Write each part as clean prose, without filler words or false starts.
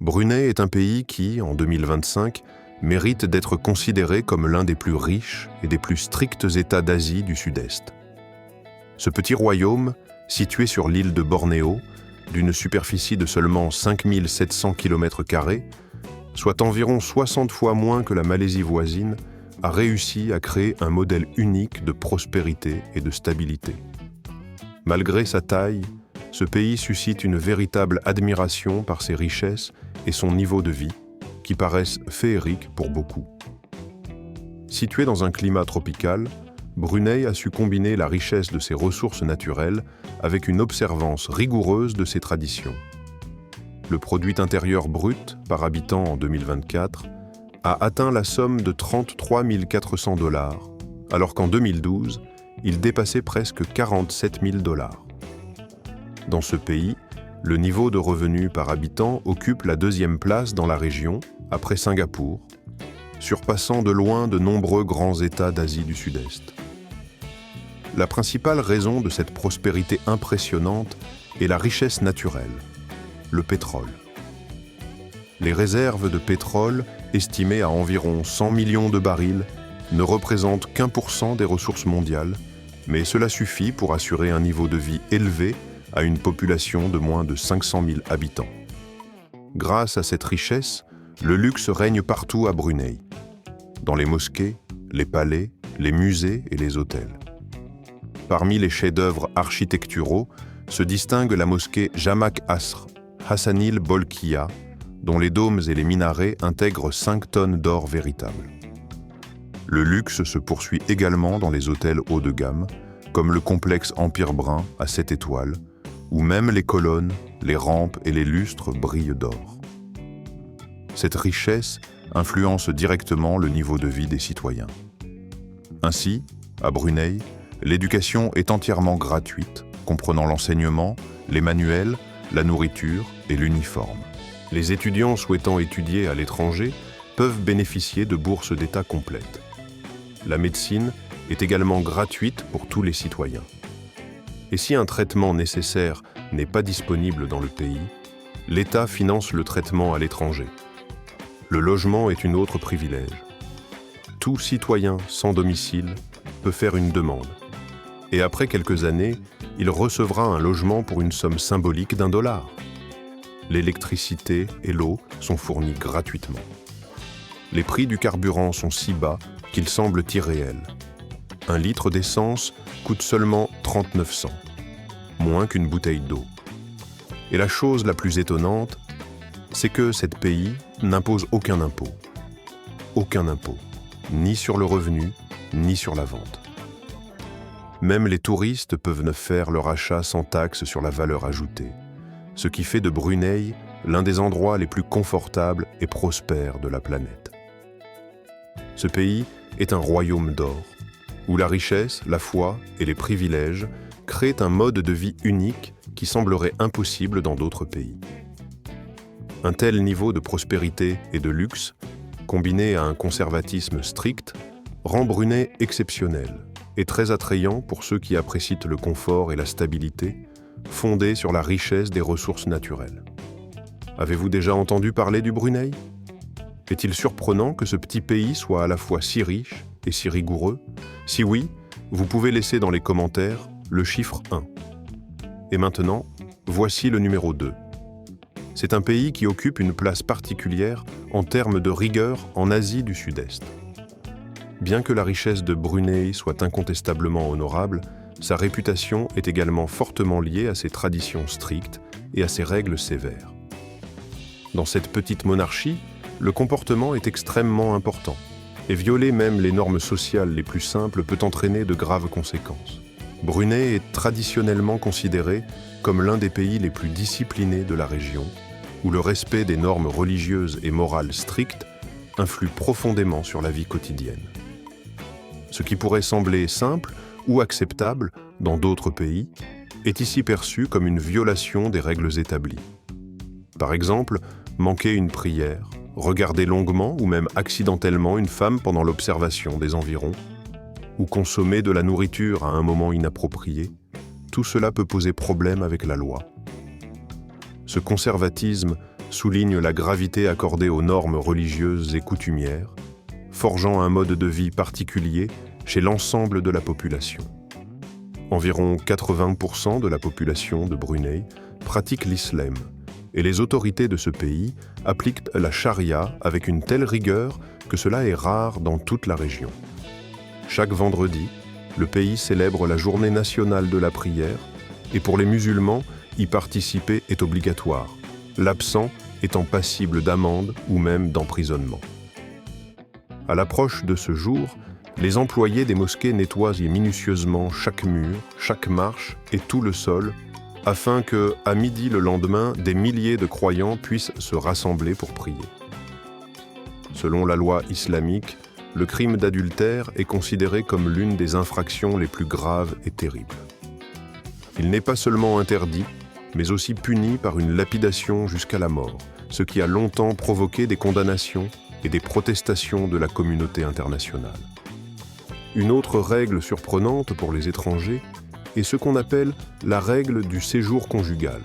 Brunei est un pays qui, en 2025, mérite d'être considéré comme l'un des plus riches et des plus stricts États d'Asie du Sud-Est. Ce petit royaume, situé sur l'île de Bornéo, d'une superficie de seulement 5700 km², soit environ 60 fois moins que la Malaisie voisine, a réussi à créer un modèle unique de prospérité et de stabilité. Malgré sa taille, ce pays suscite une véritable admiration par ses richesses et son niveau de vie, qui paraissent féeriques pour beaucoup. Situé dans un climat tropical, Brunei a su combiner la richesse de ses ressources naturelles avec une observance rigoureuse de ses traditions. Le produit intérieur brut par habitant en 2024 a atteint la somme de 33 400 $, alors qu'en 2012, il dépassait presque 47 000 $. Dans ce pays, le niveau de revenus par habitant occupe la deuxième place dans la région, après Singapour, surpassant de loin de nombreux grands États d'Asie du Sud-Est. La principale raison de cette prospérité impressionnante est la richesse naturelle, le pétrole. Les réserves de pétrole, estimées à environ 100 millions de barils, ne représentent qu'1% des ressources mondiales, mais cela suffit pour assurer un niveau de vie élevé à une population de moins de 500 000 habitants. Grâce à cette richesse, le luxe règne partout à Brunei, dans les mosquées, les palais, les musées et les hôtels. Parmi les chefs-d'œuvre architecturaux se distingue la mosquée Jamak Asr, Hassanil Bolkiah, dont les dômes et les minarets intègrent 5 tonnes d'or véritable. Le luxe se poursuit également dans les hôtels haut de gamme, comme le complexe Empire Brun à 7 étoiles, où même les colonnes, les rampes et les lustres brillent d'or. Cette richesse influence directement le niveau de vie des citoyens. Ainsi, à Brunei, l'éducation est entièrement gratuite, comprenant l'enseignement, les manuels, la nourriture et l'uniforme. Les étudiants souhaitant étudier à l'étranger peuvent bénéficier de bourses d'État complètes. La médecine est également gratuite pour tous les citoyens. Et si un traitement nécessaire n'est pas disponible dans le pays, l'État finance le traitement à l'étranger. Le logement est une autre privilège. Tout citoyen sans domicile peut faire une demande. Et après quelques années, il recevra un logement pour une somme symbolique d'$1. L'électricité et l'eau sont fournis gratuitement. Les prix du carburant sont si bas qu'ils semblent irréels. 1 litre d'essence coûte seulement 39 cents, moins qu'une bouteille d'eau. Et la chose la plus étonnante, c'est que ce pays n'impose aucun impôt. Aucun impôt, ni sur le revenu, ni sur la vente. Même les touristes peuvent ne faire leur achat sans taxe sur la valeur ajoutée, ce qui fait de Brunei l'un des endroits les plus confortables et prospères de la planète. Ce pays est un royaume d'or, où la richesse, la foi et les privilèges créent un mode de vie unique qui semblerait impossible dans d'autres pays. Un tel niveau de prospérité et de luxe, combiné à un conservatisme strict, rend Brunei exceptionnel et très attrayant pour ceux qui apprécient le confort et la stabilité, fondés sur la richesse des ressources naturelles. Avez-vous déjà entendu parler du Brunei ? Est-il surprenant que ce petit pays soit à la fois si riche et si rigoureux ? Si oui, vous pouvez laisser dans les commentaires le chiffre 1. Et maintenant, voici le numéro 2. C'est un pays qui occupe une place particulière en termes de rigueur en Asie du Sud-Est. Bien que la richesse de Brunei soit incontestablement honorable, sa réputation est également fortement liée à ses traditions strictes et à ses règles sévères. Dans cette petite monarchie, le comportement est extrêmement important, et violer même les normes sociales les plus simples peut entraîner de graves conséquences. Brunei est traditionnellement considéré comme l'un des pays les plus disciplinés de la région, où le respect des normes religieuses et morales strictes influe profondément sur la vie quotidienne. Ce qui pourrait sembler simple ou acceptable dans d'autres pays est ici perçu comme une violation des règles établies. Par exemple, manquer une prière, regarder longuement ou même accidentellement une femme pendant l'observation des environs, ou consommer de la nourriture à un moment inapproprié, tout cela peut poser problème avec la loi. Ce conservatisme souligne la gravité accordée aux normes religieuses et coutumières, forgeant un mode de vie particulier chez l'ensemble de la population. Environ 80% de la population de Brunei pratique l'islam, et les autorités de ce pays appliquent la charia avec une telle rigueur que cela est rare dans toute la région. Chaque vendredi, le pays célèbre la journée nationale de la prière, et pour les musulmans, y participer est obligatoire, l'absent étant passible d'amende ou même d'emprisonnement. À l'approche de ce jour, les employés des mosquées nettoient minutieusement chaque mur, chaque marche et tout le sol, afin que, à midi le lendemain, des milliers de croyants puissent se rassembler pour prier. Selon la loi islamique, le crime d'adultère est considéré comme l'une des infractions les plus graves et terribles. Il n'est pas seulement interdit, mais aussi puni par une lapidation jusqu'à la mort, ce qui a longtemps provoqué des condamnations et des protestations de la communauté internationale. Une autre règle surprenante pour les étrangers est ce qu'on appelle la règle du séjour conjugal,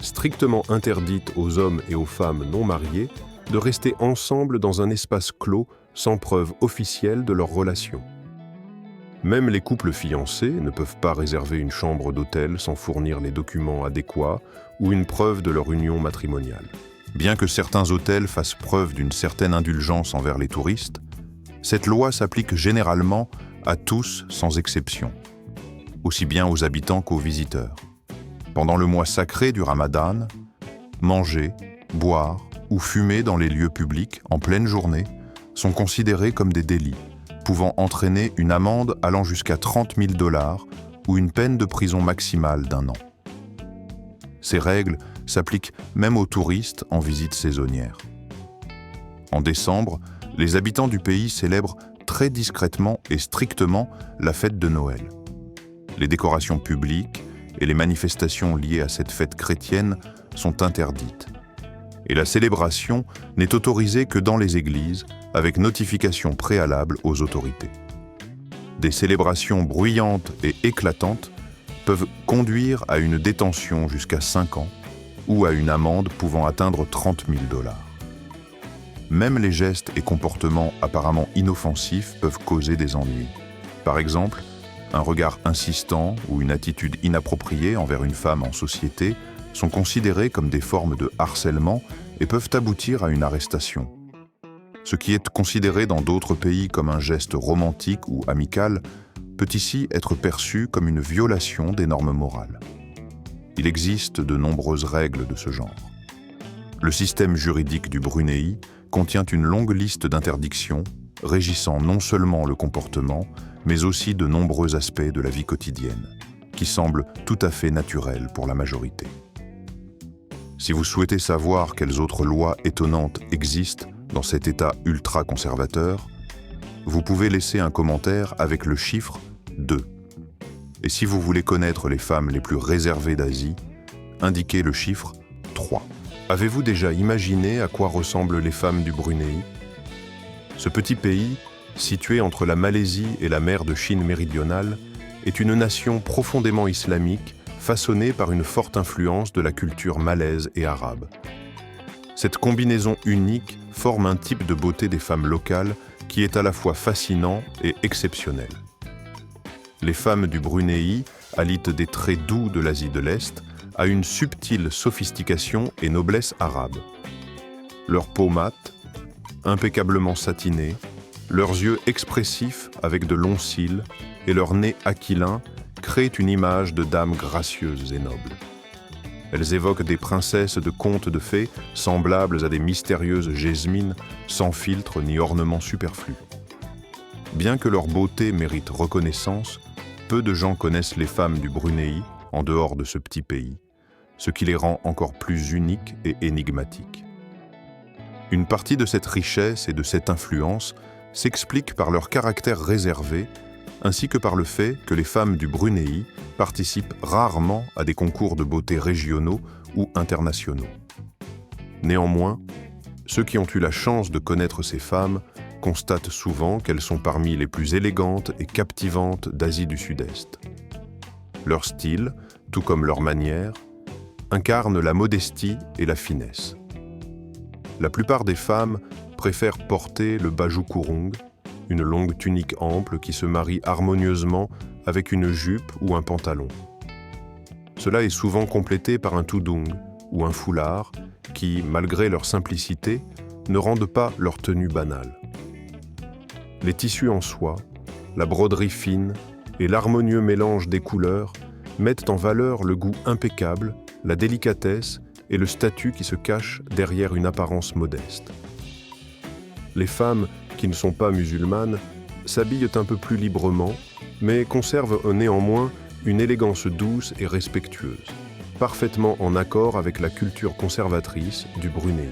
strictement interdite aux hommes et aux femmes non mariés de rester ensemble dans un espace clos sans preuve officielle de leur relation. Même les couples fiancés ne peuvent pas réserver une chambre d'hôtel sans fournir les documents adéquats ou une preuve de leur union matrimoniale. Bien que certains hôtels fassent preuve d'une certaine indulgence envers les touristes, cette loi s'applique généralement à tous sans exception, aussi bien aux habitants qu'aux visiteurs. Pendant le mois sacré du Ramadan, manger, boire ou fumer dans les lieux publics en pleine journée sont considérés comme des délits, pouvant entraîner une amende allant jusqu'à $30 000 ou une peine de prison maximale d'1 an. Ces règles s'appliquent même aux touristes en visite saisonnière. En décembre, les habitants du pays célèbrent très discrètement et strictement la fête de Noël. Les décorations publiques et les manifestations liées à cette fête chrétienne sont interdites. Et la célébration n'est autorisée que dans les églises, avec notification préalable aux autorités. Des célébrations bruyantes et éclatantes peuvent conduire à une détention jusqu'à 5 ans ou à une amende pouvant atteindre $30 000. Même les gestes et comportements apparemment inoffensifs peuvent causer des ennuis. Par exemple, un regard insistant ou une attitude inappropriée envers une femme en société sont considérés comme des formes de harcèlement et peuvent aboutir à une arrestation. Ce qui est considéré dans d'autres pays comme un geste romantique ou amical peut ici être perçu comme une violation des normes morales. Il existe de nombreuses règles de ce genre. Le système juridique du Brunei contient une longue liste d'interdictions régissant non seulement le comportement, mais aussi de nombreux aspects de la vie quotidienne, qui semblent tout à fait naturels pour la majorité. Si vous souhaitez savoir quelles autres lois étonnantes existent dans cet État ultra-conservateur, vous pouvez laisser un commentaire avec le chiffre 2. Et si vous voulez connaître les femmes les plus réservées d'Asie, indiquez le chiffre 3. Avez-vous déjà imaginé à quoi ressemblent les femmes du Brunei? Ce petit pays, situé entre la Malaisie et la mer de Chine méridionale, est une nation profondément islamique, façonnée par une forte influence de la culture malaise et arabe. Cette combinaison unique forme un type de beauté des femmes locales qui est à la fois fascinant et exceptionnel. Les femmes du Brunei allient des traits doux de l'Asie de l'Est à une subtile sophistication et noblesse arabe. Leur peau mate, impeccablement satinée, leurs yeux expressifs avec de longs cils et leur nez aquilin créent une image de dames gracieuses et nobles. Elles évoquent des princesses de contes de fées semblables à des mystérieuses Jasmines sans filtre ni ornements superflus. Bien que leur beauté mérite reconnaissance, peu de gens connaissent les femmes du Brunei en dehors de ce petit pays, ce qui les rend encore plus uniques et énigmatiques. Une partie de cette richesse et de cette influence s'explique par leur caractère réservé, ainsi que par le fait que les femmes du Brunei participent rarement à des concours de beauté régionaux ou internationaux. Néanmoins, ceux qui ont eu la chance de connaître ces femmes constatent souvent qu'elles sont parmi les plus élégantes et captivantes d'Asie du Sud-Est. Leur style, tout comme leur manière, incarne la modestie et la finesse. La plupart des femmes préfèrent porter le baju kurung, une longue tunique ample qui se marie harmonieusement avec une jupe ou un pantalon. Cela est souvent complété par un tudung ou un foulard qui, malgré leur simplicité, ne rendent pas leur tenue banale. Les tissus en soie, la broderie fine et l'harmonieux mélange des couleurs mettent en valeur le goût impeccable, la délicatesse et le statut qui se cache derrière une apparence modeste. Les femmes qui ne sont pas musulmanes s'habillent un peu plus librement, mais conservent néanmoins une élégance douce et respectueuse, parfaitement en accord avec la culture conservatrice du Brunei.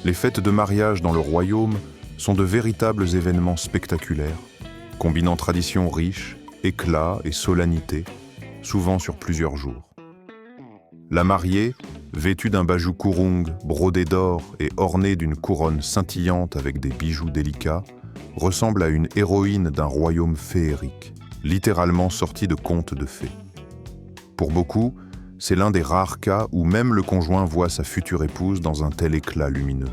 Les fêtes de mariage dans le royaume sont de véritables événements spectaculaires, combinant traditions riches, éclat et solennité, souvent sur plusieurs jours. La mariée, vêtue d'un baju kurung brodé d'or et ornée d'une couronne scintillante avec des bijoux délicats, ressemble à une héroïne d'un royaume féerique, littéralement sortie de contes de fées. Pour beaucoup, c'est l'un des rares cas où même le conjoint voit sa future épouse dans un tel éclat lumineux.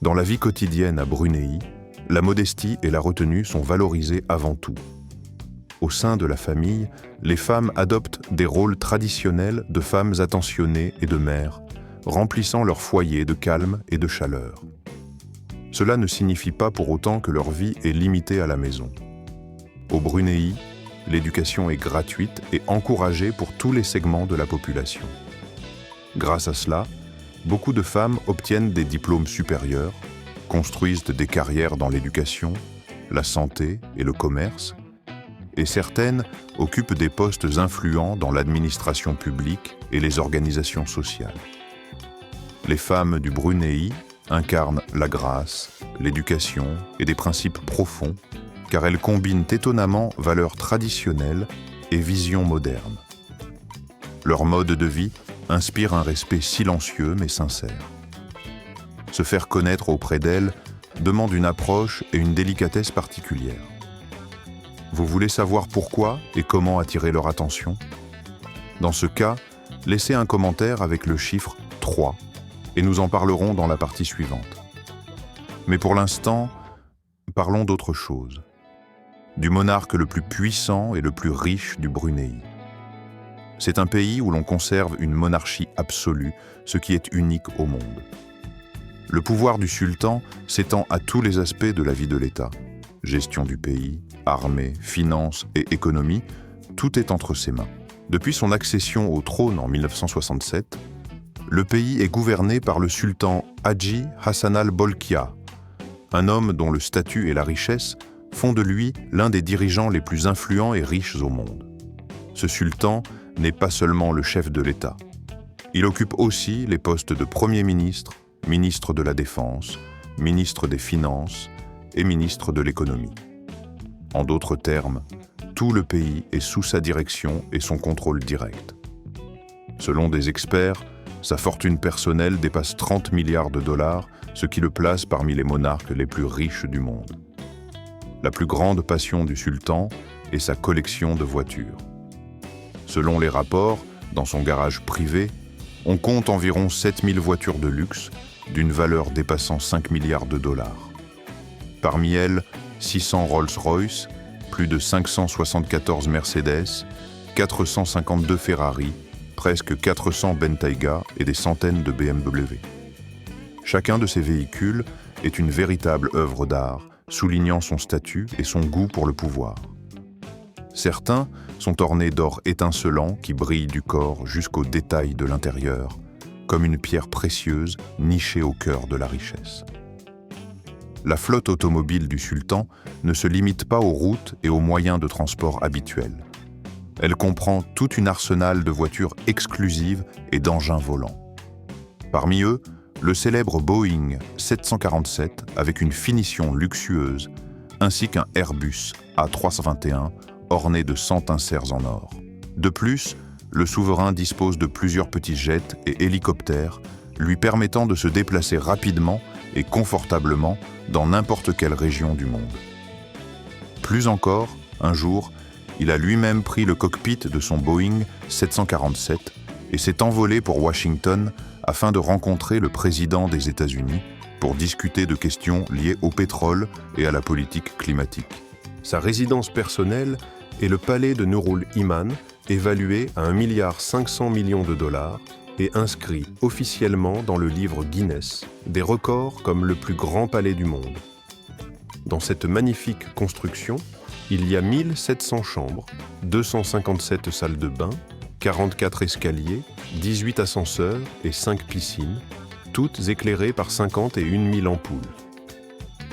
Dans la vie quotidienne à Brunei, la modestie et la retenue sont valorisées avant tout. Au sein de la famille, les femmes adoptent des rôles traditionnels de femmes attentionnées et de mères, remplissant leur foyer de calme et de chaleur. Cela ne signifie pas pour autant que leur vie est limitée à la maison. Au Brunei, l'éducation est gratuite et encouragée pour tous les segments de la population. Grâce à cela, beaucoup de femmes obtiennent des diplômes supérieurs, construisent des carrières dans l'éducation, la santé et le commerce, et certaines occupent des postes influents dans l'administration publique et les organisations sociales. Les femmes du Brunei incarnent la grâce, l'éducation et des principes profonds, car elles combinent étonnamment valeurs traditionnelles et visions modernes. Leur mode de vie inspire un respect silencieux mais sincère. Se faire connaître auprès d'elles demande une approche et une délicatesse particulières. Vous voulez savoir pourquoi et comment attirer leur attention? Dans ce cas, laissez un commentaire avec le chiffre 3 et nous en parlerons dans la partie suivante. Mais pour l'instant, parlons d'autre chose. Du monarque le plus puissant et le plus riche du Brunei. C'est un pays où l'on conserve une monarchie absolue, ce qui est unique au monde. Le pouvoir du sultan s'étend à tous les aspects de la vie de l'État. Gestion du pays, armée, finances et économie, tout est entre ses mains. Depuis son accession au trône en 1967, le pays est gouverné par le sultan Haji Hassan al-Bolkiah, un homme dont le statut et la richesse font de lui l'un des dirigeants les plus influents et riches au monde. Ce sultan n'est pas seulement le chef de l'État. Il occupe aussi les postes de Premier ministre, ministre de la Défense, ministre des Finances et ministre de l'Économie. En d'autres termes, tout le pays est sous sa direction et son contrôle direct. Selon des experts, sa fortune personnelle dépasse 30 milliards de dollars, ce qui le place parmi les monarques les plus riches du monde. La plus grande passion du sultan est sa collection de voitures. Selon les rapports, dans son garage privé, on compte environ 7000 voitures de luxe, d'une valeur dépassant 5 milliards de dollars. Parmi elles, 600 Rolls-Royce, plus de 574 Mercedes, 452 Ferrari, presque 400 Bentayga et des centaines de BMW. Chacun de ces véhicules est une véritable œuvre d'art, soulignant son statut et son goût pour le pouvoir. Certains sont ornés d'or étincelant qui brille du corps jusqu'aux détails de l'intérieur, comme une pierre précieuse nichée au cœur de la richesse. La flotte automobile du sultan ne se limite pas aux routes et aux moyens de transport habituels. Elle comprend toute une arsenal de voitures exclusives et d'engins volants. Parmi eux, le célèbre Boeing 747 avec une finition luxueuse, ainsi qu'un Airbus A321 orné de 100 inserts en or. De plus, le souverain dispose de plusieurs petits jets et hélicoptères, lui permettant de se déplacer rapidement et confortablement dans n'importe quelle région du monde. Plus encore, un jour, il a lui-même pris le cockpit de son Boeing 747 et s'est envolé pour Washington afin de rencontrer le président des États-Unis pour discuter de questions liées au pétrole et à la politique climatique. Sa résidence personnelle est le palais de Nurul Iman, évalué à 1,5 milliard de dollars et inscrit officiellement dans le livre Guinness des records comme le plus grand palais du monde. Dans cette magnifique construction, il y a 1700 chambres, 257 salles de bain, 44 escaliers, 18 ascenseurs et 5 piscines, toutes éclairées par 51 000 ampoules.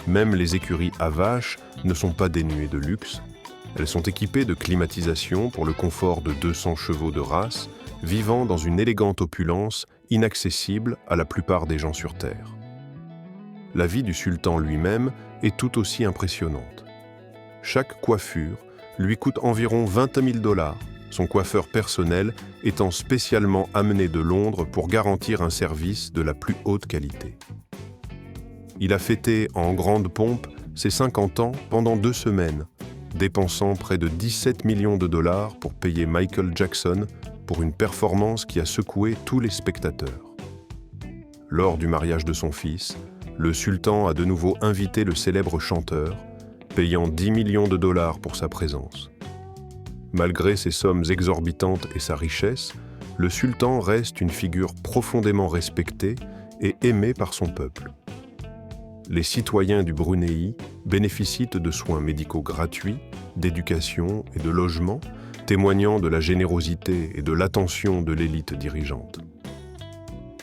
Même les écuries à vaches ne sont pas dénuées de luxe. Elles sont équipées de climatisation pour le confort de 200 chevaux de race, vivant dans une élégante opulence inaccessible à la plupart des gens sur Terre. La vie du sultan lui-même est tout aussi impressionnante. Chaque coiffure lui coûte environ 20 000 $, son coiffeur personnel étant spécialement amené de Londres pour garantir un service de la plus haute qualité. Il a fêté en grande pompe ses 50 ans pendant 2 semaines, dépensant près de 17 millions de $ pour payer Michael Jackson pour une performance qui a secoué tous les spectateurs. Lors du mariage de son fils, le sultan a de nouveau invité le célèbre chanteur, payant 10 millions de $ pour sa présence. Malgré ses sommes exorbitantes et sa richesse, le sultan reste une figure profondément respectée et aimée par son peuple. Les citoyens du Brunei bénéficient de soins médicaux gratuits, d'éducation et de logement, témoignant de la générosité et de l'attention de l'élite dirigeante.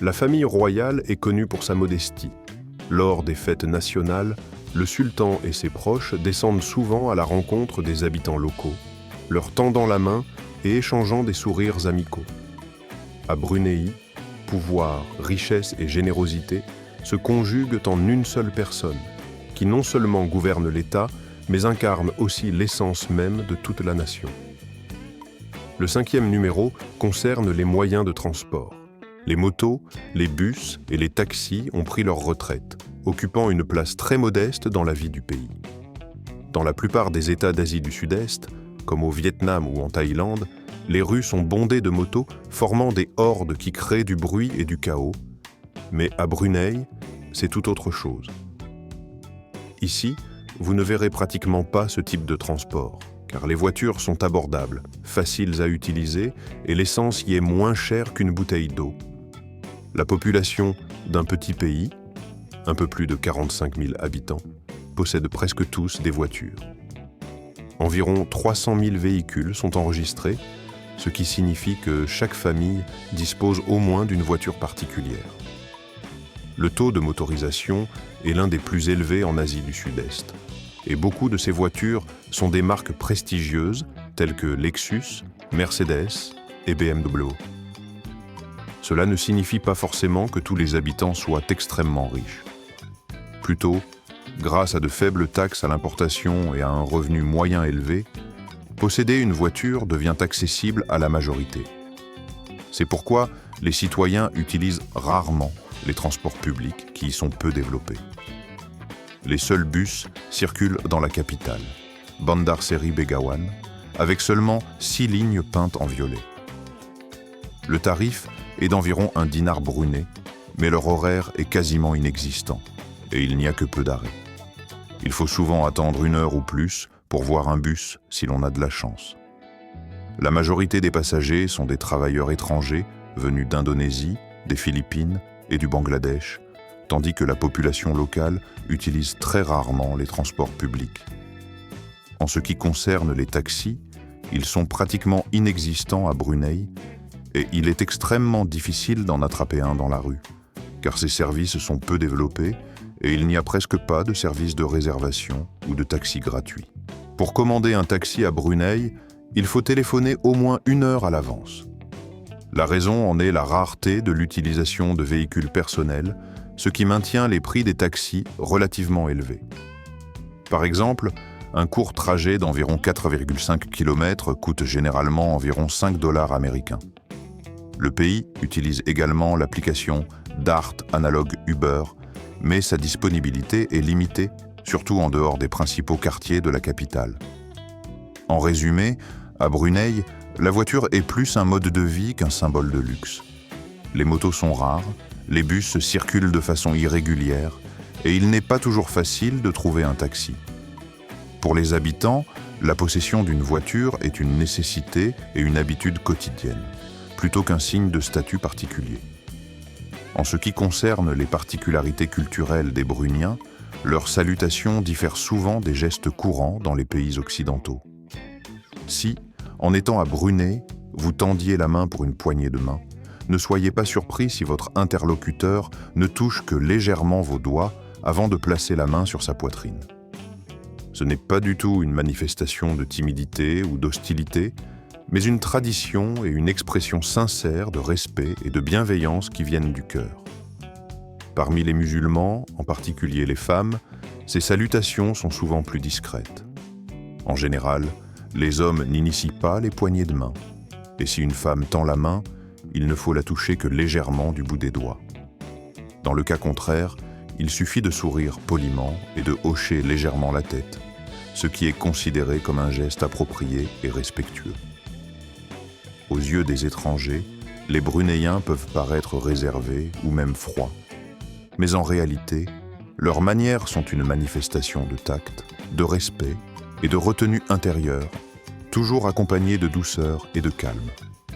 La famille royale est connue pour sa modestie. Lors des fêtes nationales, le sultan et ses proches descendent souvent à la rencontre des habitants locaux, leur tendant la main et échangeant des sourires amicaux. À Brunei, pouvoir, richesse et générosité se conjuguent en une seule personne, qui non seulement gouverne l'État, mais incarne aussi l'essence même de toute la nation. Le 5e numéro concerne les moyens de transport. Les motos, les bus et les taxis ont pris leur retraite, occupant une place très modeste dans la vie du pays. Dans la plupart des États d'Asie du Sud-Est, comme au Vietnam ou en Thaïlande, les rues sont bondées de motos formant des hordes qui créent du bruit et du chaos. Mais à Brunei, c'est tout autre chose. Ici, vous ne verrez pratiquement pas ce type de transport, car les voitures sont abordables, faciles à utiliser et l'essence y est moins chère qu'une bouteille d'eau. La population d'un petit pays, un peu plus de 45 000 habitants, possède presque tous des voitures. Environ 300 000 véhicules sont enregistrés, ce qui signifie que chaque famille dispose au moins d'une voiture particulière. Le taux de motorisation est l'un des plus élevés en Asie du Sud-Est, et beaucoup de ces voitures sont des marques prestigieuses telles que Lexus, Mercedes et BMW. Cela ne signifie pas forcément que tous les habitants soient extrêmement riches. Plutôt, grâce à de faibles taxes à l'importation et à un revenu moyen élevé, posséder une voiture devient accessible à la majorité. C'est pourquoi les citoyens utilisent rarement les transports publics qui y sont peu développés. Les seuls bus circulent dans la capitale, Bandar Seri Begawan, avec seulement 6 lignes peintes en violet. Le tarif est d'environ 1 dinar brunei, mais leur horaire est quasiment inexistant, et il n'y a que peu d'arrêts. Il faut souvent attendre 1 heure ou plus pour voir un bus si l'on a de la chance. La majorité des passagers sont des travailleurs étrangers venus d'Indonésie, des Philippines et du Bangladesh, tandis que la population locale utilise très rarement les transports publics. En ce qui concerne les taxis, ils sont pratiquement inexistants à Brunei et il est extrêmement difficile d'en attraper un dans la rue, car ces services sont peu développés et il n'y a presque pas de service de réservation ou de taxi gratuit. Pour commander un taxi à Brunei, il faut téléphoner au moins 1 heure à l'avance. La raison en est la rareté de l'utilisation de véhicules personnels, ce qui maintient les prix des taxis relativement élevés. Par exemple, un court trajet d'environ 4,5 km coûte généralement environ 5 $ américains. Le pays utilise également l'application DART analogue Uber, mais sa disponibilité est limitée, surtout en dehors des principaux quartiers de la capitale. En résumé, à Brunei, la voiture est plus un mode de vie qu'un symbole de luxe. Les motos sont rares, les bus circulent de façon irrégulière et il n'est pas toujours facile de trouver un taxi. Pour les habitants, la possession d'une voiture est une nécessité et une habitude quotidienne, plutôt qu'un signe de statut particulier. En ce qui concerne les particularités culturelles des Bruniens, leurs salutations diffèrent souvent des gestes courants dans les pays occidentaux. Si, en étant à Brunei, vous tendiez la main pour une poignée de main, ne soyez pas surpris si votre interlocuteur ne touche que légèrement vos doigts avant de placer la main sur sa poitrine. Ce n'est pas du tout une manifestation de timidité ou d'hostilité, mais une tradition et une expression sincère de respect et de bienveillance qui viennent du cœur. Parmi les musulmans, en particulier les femmes, ces salutations sont souvent plus discrètes. En général, les hommes n'initient pas les poignées de main, et si une femme tend la main, il ne faut la toucher que légèrement du bout des doigts. Dans le cas contraire, il suffit de sourire poliment et de hocher légèrement la tête, ce qui est considéré comme un geste approprié et respectueux. Aux yeux des étrangers, les Brunéiens peuvent paraître réservés ou même froids. Mais en réalité, leurs manières sont une manifestation de tact, de respect et de retenue intérieure, toujours accompagnées de douceur et de calme.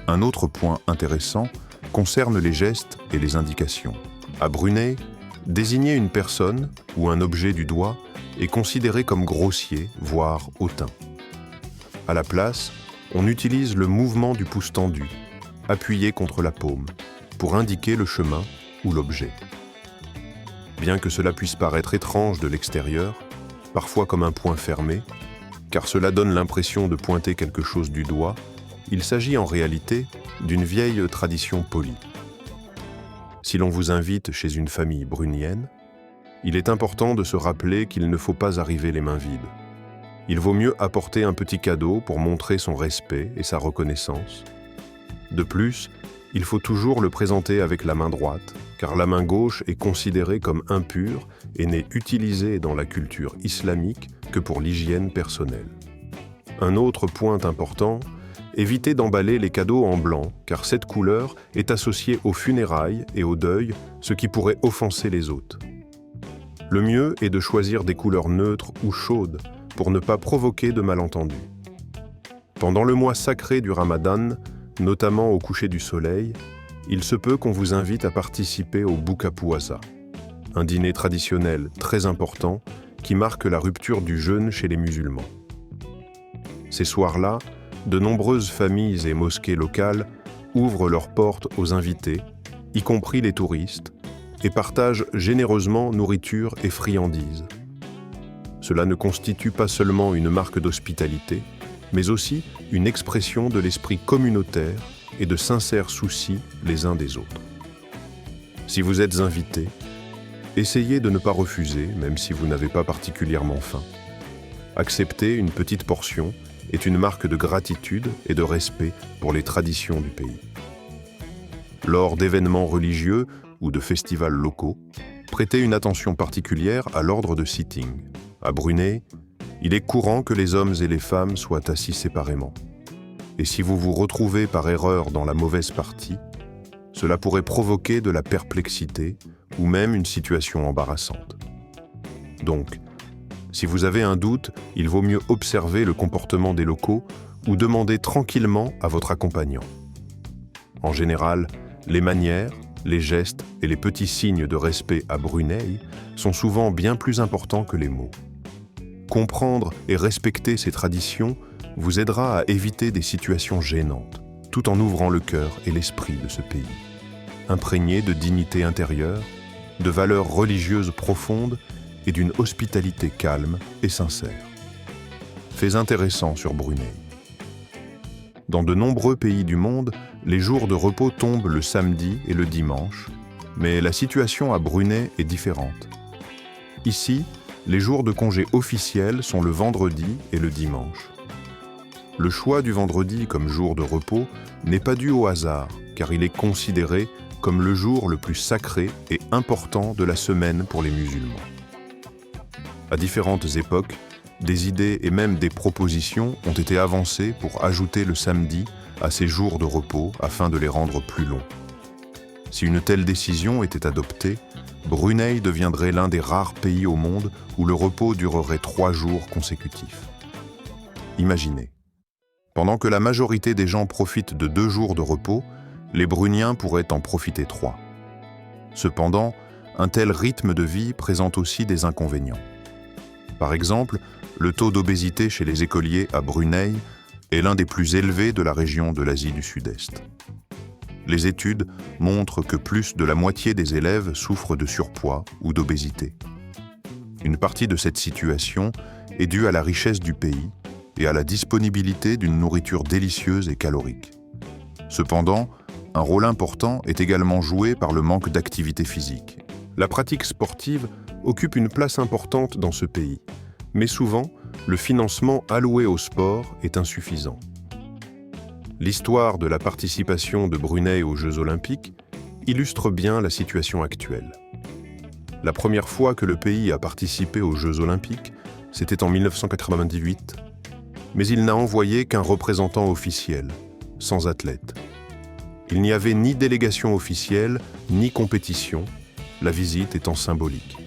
Un autre point intéressant concerne les gestes et les indications. À Brunei, désigner une personne ou un objet du doigt est considéré comme grossier, voire hautain. À la place, on utilise le mouvement du pouce tendu, appuyé contre la paume, pour indiquer le chemin ou l'objet. Bien que cela puisse paraître étrange de l'extérieur, parfois comme un poing fermé, car cela donne l'impression de pointer quelque chose du doigt, il s'agit en réalité d'une vieille tradition polie. Si l'on vous invite chez une famille brunienne, il est important de se rappeler qu'il ne faut pas arriver les mains vides. Il vaut mieux apporter un petit cadeau pour montrer son respect et sa reconnaissance. De plus, il faut toujours le présenter avec la main droite, car la main gauche est considérée comme impure et n'est utilisée dans la culture islamique que pour l'hygiène personnelle. Un autre point important, évitez d'emballer les cadeaux en blanc, car cette couleur est associée aux funérailles et au deuil, ce qui pourrait offenser les hôtes. Le mieux est de choisir des couleurs neutres ou chaudes pour ne pas provoquer de malentendus. Pendant le mois sacré du Ramadan, notamment au coucher du soleil, il se peut qu'on vous invite à participer au Buka Puasa, un dîner traditionnel très important qui marque la rupture du jeûne chez les musulmans. Ces soirs-là, de nombreuses familles et mosquées locales ouvrent leurs portes aux invités, y compris les touristes, et partagent généreusement nourriture et friandises. Cela ne constitue pas seulement une marque d'hospitalité, mais aussi une expression de l'esprit communautaire et de sincères soucis les uns des autres. Si vous êtes invité, essayez de ne pas refuser, même si vous n'avez pas particulièrement faim. Accepter une petite portion est une marque de gratitude et de respect pour les traditions du pays. Lors d'événements religieux ou de festivals locaux, prêtez une attention particulière à l'ordre de sitting. À Brunei, il est courant que les hommes et les femmes soient assis séparément. Et si vous vous retrouvez par erreur dans la mauvaise partie, cela pourrait provoquer de la perplexité ou même une situation embarrassante. Donc, si vous avez un doute, il vaut mieux observer le comportement des locaux ou demander tranquillement à votre accompagnant. En général, les manières, les gestes et les petits signes de respect à Brunei sont souvent bien plus importants que les mots. Comprendre et respecter ces traditions vous aidera à éviter des situations gênantes, tout en ouvrant le cœur et l'esprit de ce pays. Imprégné de dignité intérieure, de valeurs religieuses profondes et d'une hospitalité calme et sincère. Faits intéressants sur Brunei. Dans de nombreux pays du monde, les jours de repos tombent le samedi et le dimanche, mais la situation à Brunei est différente. Ici, les jours de congé officiels sont le vendredi et le dimanche. Le choix du vendredi comme jour de repos n'est pas dû au hasard, car il est considéré comme le jour le plus sacré et important de la semaine pour les musulmans. À différentes époques, des idées et même des propositions ont été avancées pour ajouter le samedi à ces jours de repos afin de les rendre plus longs. Si une telle décision était adoptée, Brunei deviendrait l'un des rares pays au monde où le repos durerait 3 jours consécutifs. Imaginez. Pendant que la majorité des gens profitent de 2 jours de repos, les Bruniens pourraient en profiter 3. Cependant, un tel rythme de vie présente aussi des inconvénients. Par exemple, le taux d'obésité chez les écoliers à Brunei est l'un des plus élevés de la région de l'Asie du Sud-Est. Les études montrent que plus de la moitié des élèves souffrent de surpoids ou d'obésité. Une partie de cette situation est due à la richesse du pays et à la disponibilité d'une nourriture délicieuse et calorique. Cependant, un rôle important est également joué par le manque d'activité physique. La pratique sportive occupe une place importante dans ce pays, mais souvent, le financement alloué au sport est insuffisant. L'histoire de la participation de Brunei aux Jeux Olympiques illustre bien la situation actuelle. La première fois que le pays a participé aux Jeux Olympiques, c'était en 1998, mais il n'a envoyé qu'un représentant officiel, sans athlète. Il n'y avait ni délégation officielle, ni compétition, la visite étant symbolique.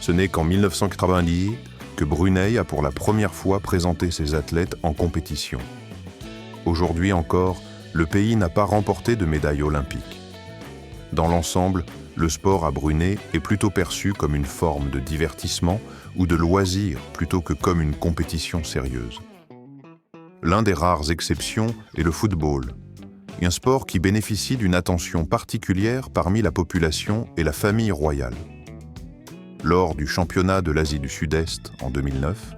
Ce n'est qu'en 1998 que Brunei a pour la première fois présenté ses athlètes en compétition. Aujourd'hui encore, le pays n'a pas remporté de médaille olympique. Dans l'ensemble, le sport à Brunei est plutôt perçu comme une forme de divertissement ou de loisir plutôt que comme une compétition sérieuse. L'un des rares exceptions est le football, un sport qui bénéficie d'une attention particulière parmi la population et la famille royale. Lors du championnat de l'Asie du Sud-Est en 2009,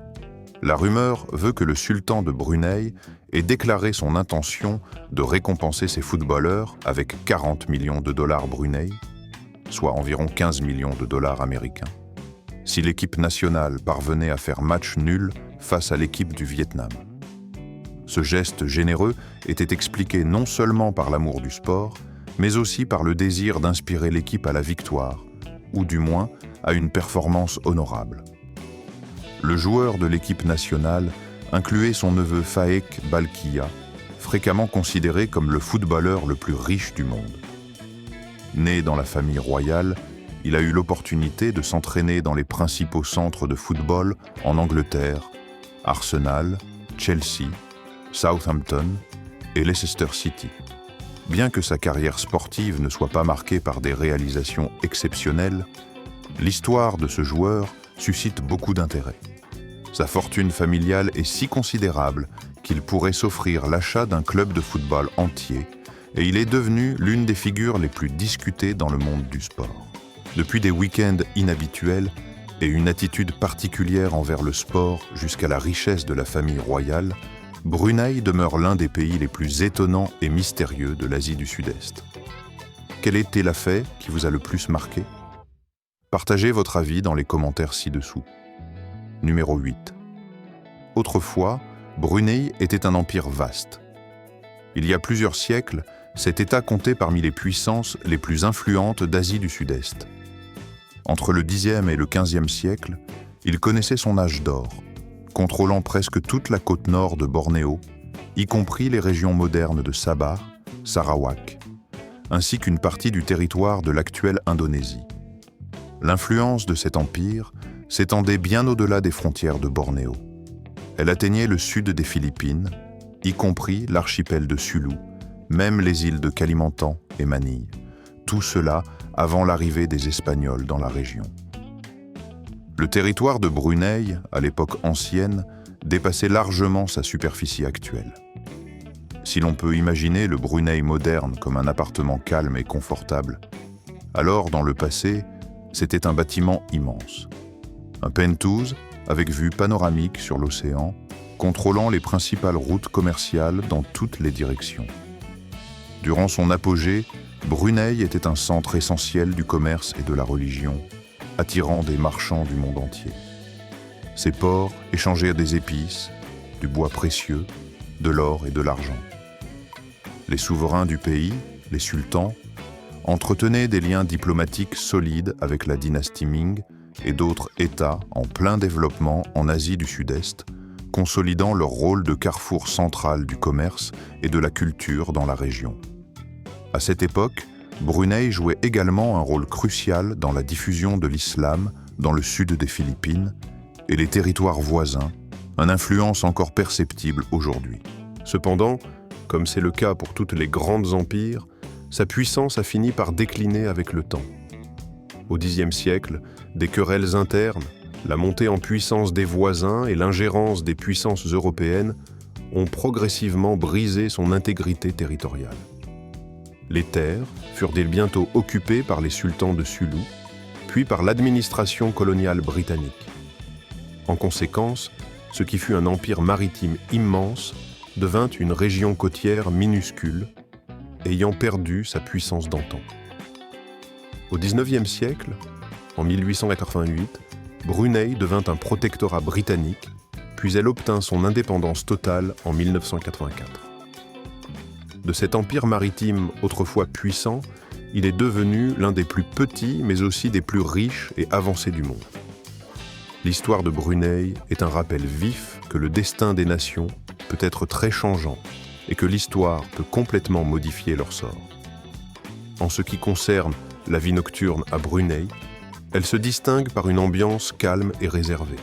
la rumeur veut que le sultan de Brunei ait déclaré son intention de récompenser ses footballeurs avec 40 millions de dollars Brunei, soit environ 15 millions de dollars américains, si l'équipe nationale parvenait à faire match nul face à l'équipe du Vietnam. Ce geste généreux était expliqué non seulement par l'amour du sport, mais aussi par le désir d'inspirer l'équipe à la victoire, ou du moins à une performance honorable. Le joueur de l'équipe nationale incluait son neveu Faek Balkia, fréquemment considéré comme le footballeur le plus riche du monde. Né dans la famille royale, il a eu l'opportunité de s'entraîner dans les principaux centres de football en Angleterre, Arsenal, Chelsea, Southampton et Leicester City. Bien que sa carrière sportive ne soit pas marquée par des réalisations exceptionnelles, l'histoire de ce joueur suscite beaucoup d'intérêt. Sa fortune familiale est si considérable qu'il pourrait s'offrir l'achat d'un club de football entier et il est devenu l'une des figures les plus discutées dans le monde du sport. Depuis des week-ends inhabituels et une attitude particulière envers le sport jusqu'à la richesse de la famille royale, Brunei demeure l'un des pays les plus étonnants et mystérieux de l'Asie du Sud-Est. Quel était la fait qui vous a le plus marqué ? Partagez votre avis dans les commentaires ci-dessous. Numéro 8. Autrefois, Brunei était un empire vaste. Il y a plusieurs siècles, cet État comptait parmi les puissances les plus influentes d'Asie du Sud-Est. Entre le Xe et le XVe siècle, il connaissait son âge d'or, contrôlant presque toute la côte nord de Bornéo, y compris les régions modernes de Sabah, Sarawak, ainsi qu'une partie du territoire de l'actuelle Indonésie. L'influence de cet empire s'étendait bien au-delà des frontières de Bornéo. Elle atteignait le sud des Philippines, y compris l'archipel de Sulu, même les îles de Kalimantan et Manille. Tout cela avant l'arrivée des Espagnols dans la région. Le territoire de Brunei, à l'époque ancienne, dépassait largement sa superficie actuelle. Si l'on peut imaginer le Brunei moderne comme un appartement calme et confortable, alors dans le passé, c'était un bâtiment immense. Un penthouse avec vue panoramique sur l'océan, contrôlant les principales routes commerciales dans toutes les directions. Durant son apogée, Brunei était un centre essentiel du commerce et de la religion, attirant des marchands du monde entier. Ses ports échangèrent des épices, du bois précieux, de l'or et de l'argent. Les souverains du pays, les sultans, entretenaient des liens diplomatiques solides avec la dynastie Ming et d'autres États en plein développement en Asie du Sud-Est, consolidant leur rôle de carrefour central du commerce et de la culture dans la région. À cette époque, Brunei jouait également un rôle crucial dans la diffusion de l'islam dans le sud des Philippines et les territoires voisins, une influence encore perceptible aujourd'hui. Cependant, comme c'est le cas pour toutes les grands empires, sa puissance a fini par décliner avec le temps. Au Xe siècle, des querelles internes, la montée en puissance des voisins et l'ingérence des puissances européennes ont progressivement brisé son intégrité territoriale. Les terres furent bientôt occupées par les sultans de Sulu, puis par l'administration coloniale britannique. En conséquence, ce qui fut un empire maritime immense devint une région côtière minuscule, ayant perdu sa puissance d'antan. Au XIXe siècle, en 1888, Brunei devint un protectorat britannique, puis elle obtint son indépendance totale en 1984. De cet empire maritime autrefois puissant, il est devenu l'un des plus petits mais aussi des plus riches et avancés du monde. L'histoire de Brunei est un rappel vif que le destin des nations peut être très changeant et que l'histoire peut complètement modifier leur sort. En ce qui concerne la vie nocturne à Brunei, elle se distingue par une ambiance calme et réservée.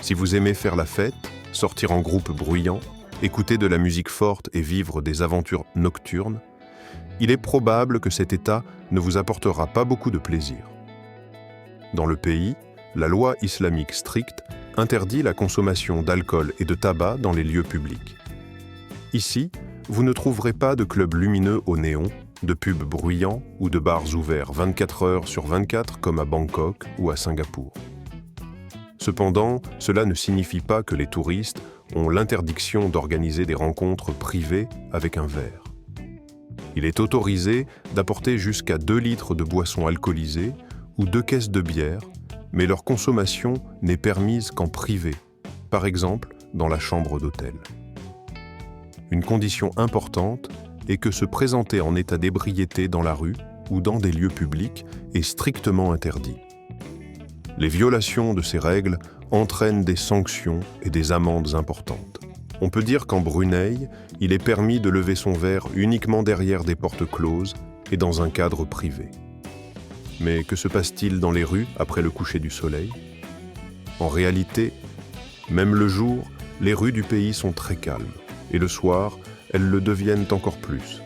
Si vous aimez faire la fête, sortir en groupe bruyant, écouter de la musique forte et vivre des aventures nocturnes, il est probable que cet état ne vous apportera pas beaucoup de plaisir. Dans le pays, la loi islamique stricte interdit la consommation d'alcool et de tabac dans les lieux publics. Ici, vous ne trouverez pas de clubs lumineux au néon, de pubs bruyants ou de bars ouverts 24 heures sur 24 comme à Bangkok ou à Singapour. Cependant, cela ne signifie pas que les touristes ont l'interdiction d'organiser des rencontres privées avec un verre. Il est autorisé d'apporter jusqu'à 2 litres de boissons alcoolisées ou 2 caisses de bière, mais leur consommation n'est permise qu'en privé, par exemple dans la chambre d'hôtel. Une condition importante est que se présenter en état d'ébriété dans la rue ou dans des lieux publics est strictement interdit. Les violations de ces règles entraînent des sanctions et des amendes importantes. On peut dire qu'en Brunei, il est permis de lever son verre uniquement derrière des portes closes et dans un cadre privé. Mais que se passe-t-il dans les rues après le coucher du soleil ? En réalité, même le jour, les rues du pays sont très calmes, et le soir, elles le deviennent encore plus.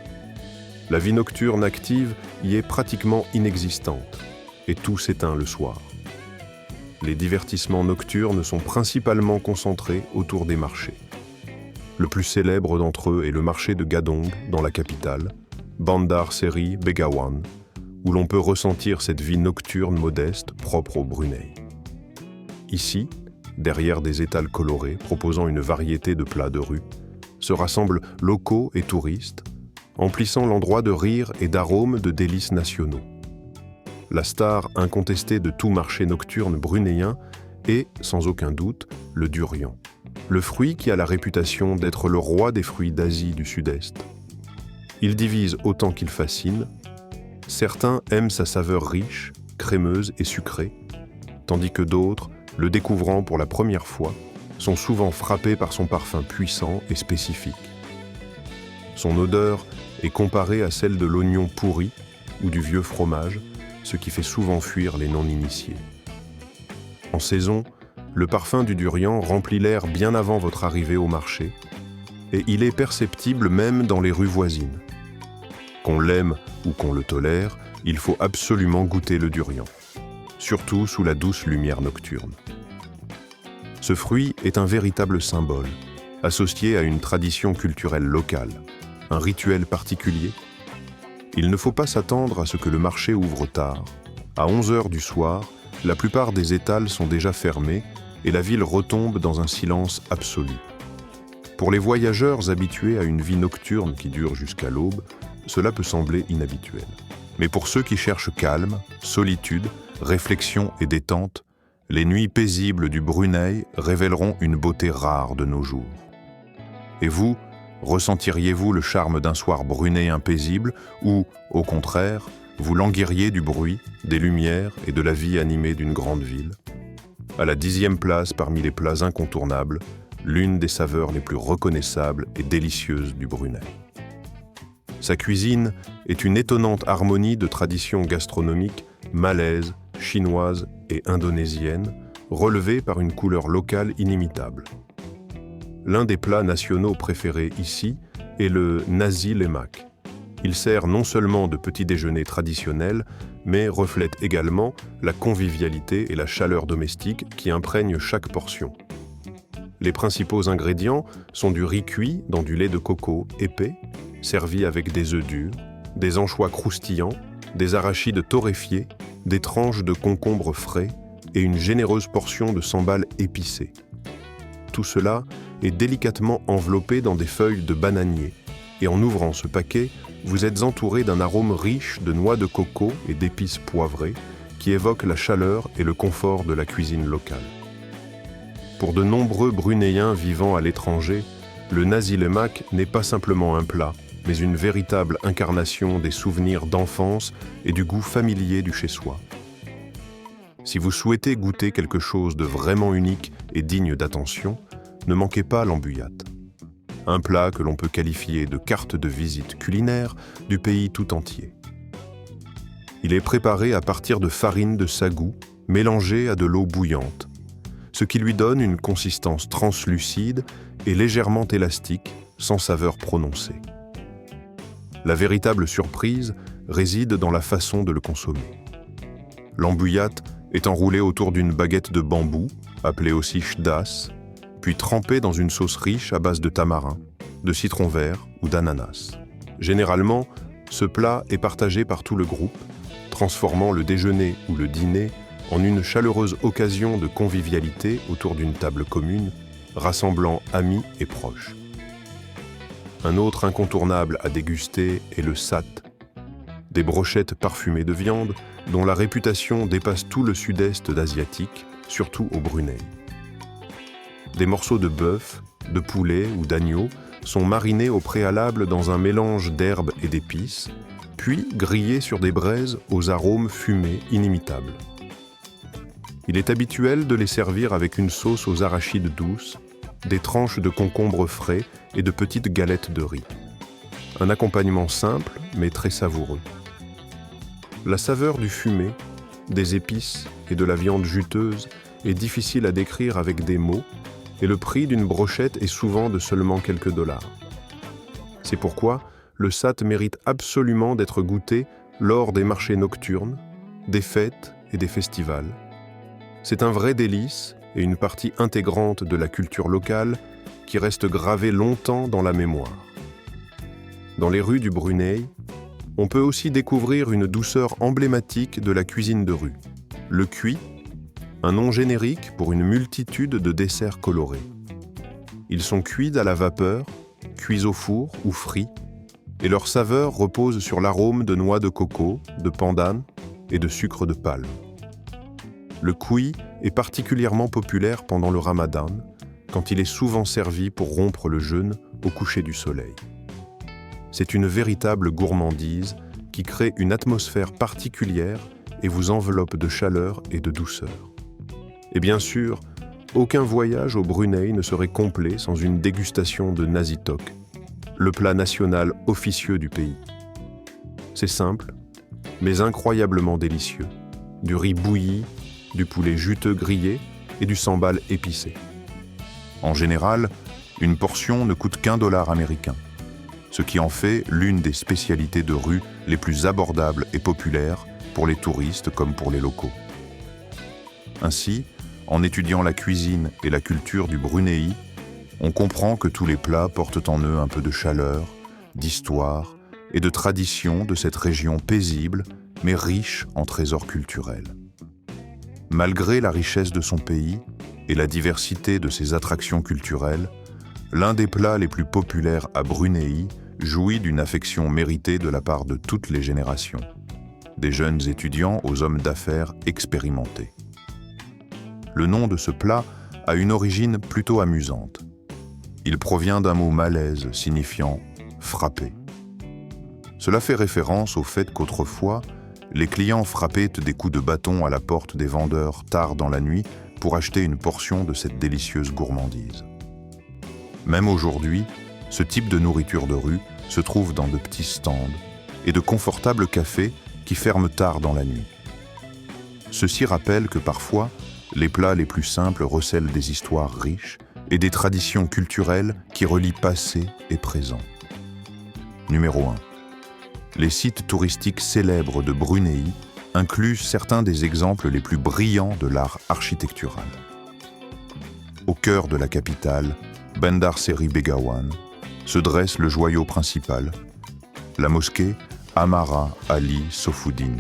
La vie nocturne active y est pratiquement inexistante, et tout s'éteint le soir. Les divertissements nocturnes sont principalement concentrés autour des marchés. Le plus célèbre d'entre eux est le marché de Gadong, dans la capitale, Bandar Seri Begawan, où l'on peut ressentir cette vie nocturne modeste propre au Brunei. Ici, derrière des étals colorés proposant une variété de plats de rue, se rassemblent locaux et touristes, emplissant l'endroit de rires et d'arômes de délices nationaux. La star incontestée de tout marché nocturne brunéen est, sans aucun doute, le durian, le fruit qui a la réputation d'être le roi des fruits d'Asie du Sud-Est. Il divise autant qu'il fascine. Certains aiment sa saveur riche, crémeuse et sucrée, tandis que d'autres, le découvrant pour la première fois, sont souvent frappés par son parfum puissant et spécifique. Son odeur est comparée à celle de l'oignon pourri ou du vieux fromage, ce qui fait souvent fuir les non-initiés. En saison, le parfum du durian remplit l'air bien avant votre arrivée au marché, et il est perceptible même dans les rues voisines. Qu'on l'aime ou qu'on le tolère, il faut absolument goûter le durian, surtout sous la douce lumière nocturne. Ce fruit est un véritable symbole, associé à une tradition culturelle locale, un rituel particulier. Il ne faut pas s'attendre à ce que le marché ouvre tard. À 11 heures du soir, la plupart des étals sont déjà fermés et la ville retombe dans un silence absolu. Pour les voyageurs habitués à une vie nocturne qui dure jusqu'à l'aube, cela peut sembler inhabituel. Mais pour ceux qui cherchent calme, solitude, réflexion et détente, les nuits paisibles du Brunei révéleront une beauté rare de nos jours. Et vous, ressentiriez-vous le charme d'un soir brunéen paisible ou, au contraire, vous languiriez du bruit, des lumières et de la vie animée d'une grande ville ? À la 10e place parmi les plats incontournables, l'une des saveurs les plus reconnaissables et délicieuses du Brunei. Sa cuisine est une étonnante harmonie de traditions gastronomiques malaises, chinoises et indonésiennes, relevées par une couleur locale inimitable. L'un des plats nationaux préférés ici est le nasi lemak. Il sert non seulement de petit déjeuner traditionnel, mais reflète également la convivialité et la chaleur domestique qui imprègnent chaque portion. Les principaux ingrédients sont du riz cuit dans du lait de coco épais, servi avec des œufs durs, des anchois croustillants, des arachides torréfiés, des tranches de concombre frais et une généreuse portion de sambal épicé. Tout cela est délicatement enveloppé dans des feuilles de bananier, et en ouvrant ce paquet, vous êtes entouré d'un arôme riche de noix de coco et d'épices poivrées qui évoque la chaleur et le confort de la cuisine locale. Pour de nombreux Brunéiens vivant à l'étranger, le nasi lemak n'est pas simplement un plat, mais une véritable incarnation des souvenirs d'enfance et du goût familier du chez-soi. Si vous souhaitez goûter quelque chose de vraiment unique et digne d'attention, ne manquez pas l'ambuyate. Un plat que l'on peut qualifier de carte de visite culinaire du pays tout entier. Il est préparé à partir de farine de sagou mélangée à de l'eau bouillante, ce qui lui donne une consistance translucide et légèrement élastique, sans saveur prononcée. La véritable surprise réside dans la façon de le consommer. L'ambuyate est enroulée autour d'une baguette de bambou, appelée aussi chdas, puis trempée dans une sauce riche à base de tamarin, de citron vert ou d'ananas. Généralement, ce plat est partagé par tout le groupe, transformant le déjeuner ou le dîner en une chaleureuse occasion de convivialité autour d'une table commune, rassemblant amis et proches. Un autre incontournable à déguster est le sat, des brochettes parfumées de viande dont la réputation dépasse tout le sud-est d'asiatique, surtout au Brunei. Des morceaux de bœuf, de poulet ou d'agneau sont marinés au préalable dans un mélange d'herbes et d'épices, puis grillés sur des braises aux arômes fumés inimitables. Il est habituel de les servir avec une sauce aux arachides douces, des tranches de concombre frais et de petites galettes de riz. Un accompagnement simple mais très savoureux. La saveur du fumé, des épices et de la viande juteuse est difficile à décrire avec des mots, et le prix d'une brochette est souvent de seulement quelques dollars. C'est pourquoi le sat mérite absolument d'être goûté lors des marchés nocturnes, des fêtes et des festivals. C'est un vrai délice et une partie intégrante de la culture locale qui reste gravée longtemps dans la mémoire. Dans les rues du Brunei, on peut aussi découvrir une douceur emblématique de la cuisine de rue, le cuit, un nom générique pour une multitude de desserts colorés. Ils sont cuits à la vapeur, cuits au four ou frits, et leur saveur repose sur l'arôme de noix de coco, de pandan et de sucre de palme. Le cuy est particulièrement populaire pendant le ramadan, quand il est souvent servi pour rompre le jeûne au coucher du soleil. C'est une véritable gourmandise qui crée une atmosphère particulière et vous enveloppe de chaleur et de douceur. Et bien sûr, aucun voyage au Brunei ne serait complet sans une dégustation de nasi tok, le plat national officieux du pays. C'est simple, mais incroyablement délicieux. Du riz bouilli, du poulet juteux grillé et du sambal épicé. En général, une portion ne coûte qu'$1 américain, ce qui en fait l'une des spécialités de rue les plus abordables et populaires pour les touristes comme pour les locaux. Ainsi, en étudiant la cuisine et la culture du Brunei, on comprend que tous les plats portent en eux un peu de chaleur, d'histoire et de tradition de cette région paisible mais riche en trésors culturels. Malgré la richesse de son pays et la diversité de ses attractions culturelles, l'un des plats les plus populaires à Brunei jouit d'une affection méritée de la part de toutes les générations, des jeunes étudiants aux hommes d'affaires expérimentés. Le nom de ce plat a une origine plutôt amusante. Il provient d'un mot malaise signifiant « frapper ». Cela fait référence au fait qu'autrefois, les clients frappaient des coups de bâton à la porte des vendeurs tard dans la nuit pour acheter une portion de cette délicieuse gourmandise. Même aujourd'hui, ce type de nourriture de rue se trouvent dans de petits stands et de confortables cafés qui ferment tard dans la nuit. Ceci rappelle que parfois, les plats les plus simples recèlent des histoires riches et des traditions culturelles qui relient passé et présent. Numéro 1. Les sites touristiques célèbres de Brunei incluent certains des exemples les plus brillants de l'art architectural. Au cœur de la capitale, Bandar Seri Begawan, se dresse le joyau principal, la mosquée Amara Ali Sofuddin,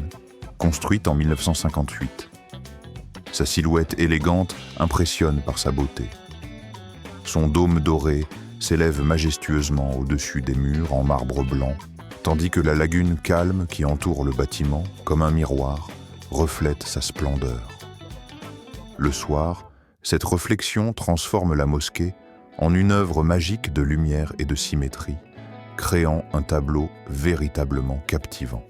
construite en 1958. Sa silhouette élégante impressionne par sa beauté. Son dôme doré s'élève majestueusement au-dessus des murs en marbre blanc, tandis que la lagune calme qui entoure le bâtiment, comme un miroir, reflète sa splendeur. Le soir, cette réflexion transforme la mosquée en une œuvre magique de lumière et de symétrie, créant un tableau véritablement captivant.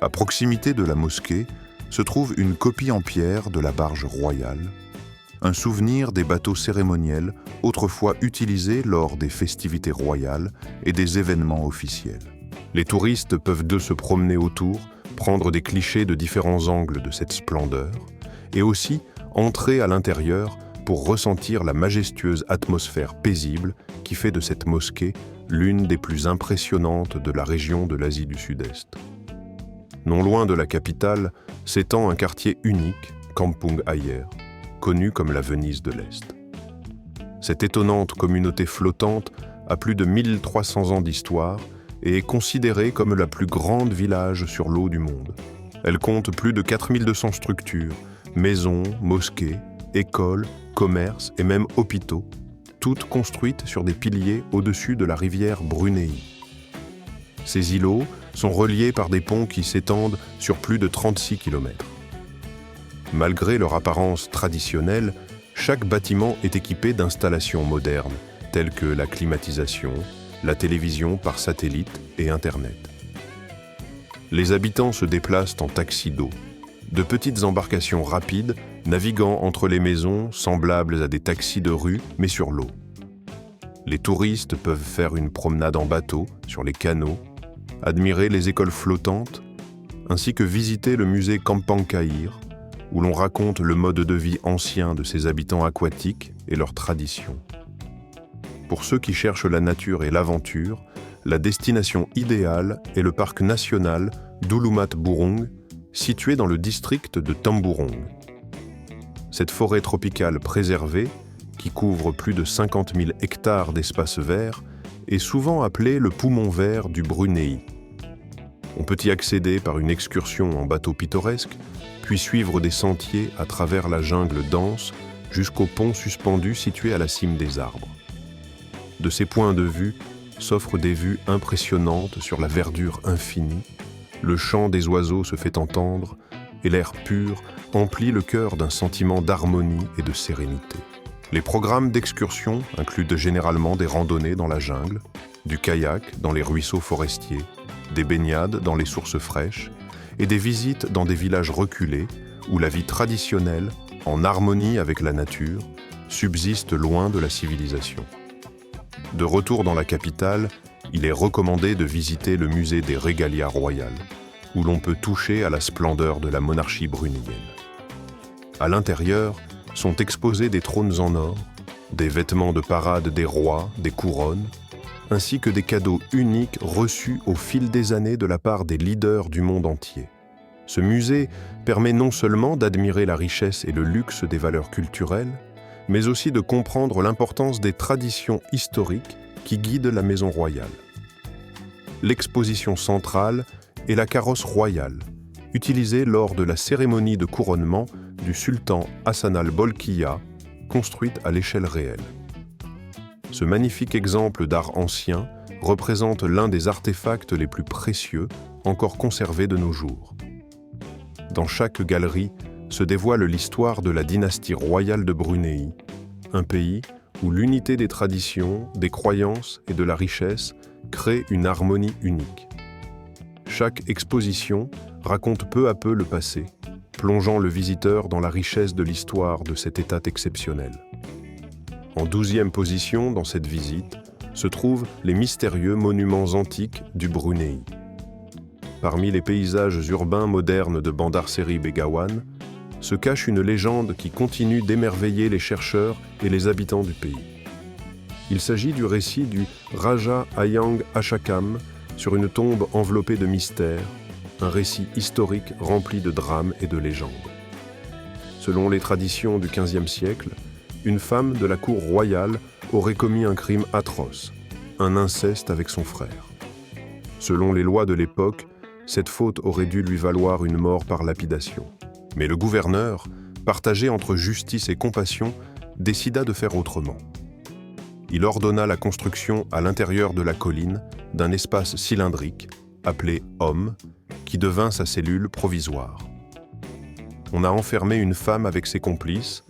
À proximité de la mosquée se trouve une copie en pierre de la barge royale, un souvenir des bateaux cérémoniels autrefois utilisés lors des festivités royales et des événements officiels. Les touristes peuvent se promener autour, prendre des clichés de différents angles de cette splendeur, et aussi entrer à l'intérieur pour ressentir la majestueuse atmosphère paisible qui fait de cette mosquée l'une des plus impressionnantes de la région de l'Asie du Sud-Est. Non loin de la capitale s'étend un quartier unique, Kampung Ayer, connu comme la Venise de l'Est. Cette étonnante communauté flottante a plus de 1300 ans d'histoire et est considérée comme la plus grande village sur l'eau du monde. Elle compte plus de 4200 structures, maisons, mosquées, écoles, commerces et même hôpitaux, toutes construites sur des piliers au-dessus de la rivière Brunei. Ces îlots sont reliés par des ponts qui s'étendent sur plus de 36 km. Malgré leur apparence traditionnelle, chaque bâtiment est équipé d'installations modernes, telles que la climatisation, la télévision par satellite et Internet. Les habitants se déplacent en taxi d'eau, de petites embarcations rapides naviguant entre les maisons semblables à des taxis de rue mais sur l'eau. Les touristes peuvent faire une promenade en bateau sur les canaux, admirer les écoles flottantes, ainsi que visiter le musée Kampung Ayer, où l'on raconte le mode de vie ancien de ses habitants aquatiques et leurs traditions. Pour ceux qui cherchent la nature et l'aventure, la destination idéale est le parc national d'Ulumat Burung, situé dans le district de Temburong. Cette forêt tropicale préservée, qui couvre plus de 50 000 hectares d'espace vert, est souvent appelée le poumon vert du Brunei. On peut y accéder par une excursion en bateau pittoresque, puis suivre des sentiers à travers la jungle dense jusqu'au pont suspendu situé à la cime des arbres. De ces points de vue s'offrent des vues impressionnantes sur la verdure infinie, le chant des oiseaux se fait entendre et l'air pur emplit le cœur d'un sentiment d'harmonie et de sérénité. Les programmes d'excursion incluent généralement des randonnées dans la jungle, du kayak dans les ruisseaux forestiers, des baignades dans les sources fraîches et des visites dans des villages reculés où la vie traditionnelle, en harmonie avec la nature, subsiste loin de la civilisation. De retour dans la capitale, il est recommandé de visiter le musée des régalias royales, où l'on peut toucher à la splendeur de la monarchie brunéienne. À l'intérieur sont exposés des trônes en or, des vêtements de parade des rois, des couronnes, ainsi que des cadeaux uniques reçus au fil des années de la part des leaders du monde entier. Ce musée permet non seulement d'admirer la richesse et le luxe des valeurs culturelles, mais aussi de comprendre l'importance des traditions historiques qui guident la maison royale. L'exposition centrale est la carrosse royale, utilisée lors de la cérémonie de couronnement du sultan Hassan al-Bolkiah, construite à l'échelle réelle. Ce magnifique exemple d'art ancien représente l'un des artefacts les plus précieux encore conservés de nos jours. Dans chaque galerie se dévoile l'histoire de la dynastie royale de Brunei, un pays où l'unité des traditions, des croyances et de la richesse crée une harmonie unique. Chaque exposition raconte peu à peu le passé, plongeant le visiteur dans la richesse de l'histoire de cet État exceptionnel. En 12e position dans cette visite, se trouvent les mystérieux monuments antiques du Brunei. Parmi les paysages urbains modernes de Bandar Seri Begawan, se cache une légende qui continue d'émerveiller les chercheurs et les habitants du pays. Il s'agit du récit du Raja Ayang Ashakam sur une tombe enveloppée de mystères, un récit historique rempli de drames et de légendes. Selon les traditions du XVe siècle, une femme de la cour royale aurait commis un crime atroce, un inceste avec son frère. Selon les lois de l'époque, cette faute aurait dû lui valoir une mort par lapidation. Mais le gouverneur, partagé entre justice et compassion, décida de faire autrement. Il ordonna la construction à l'intérieur de la colline d'un espace cylindrique, appelé Homme, qui devint sa cellule provisoire. On a enfermé une femme avec ses complices,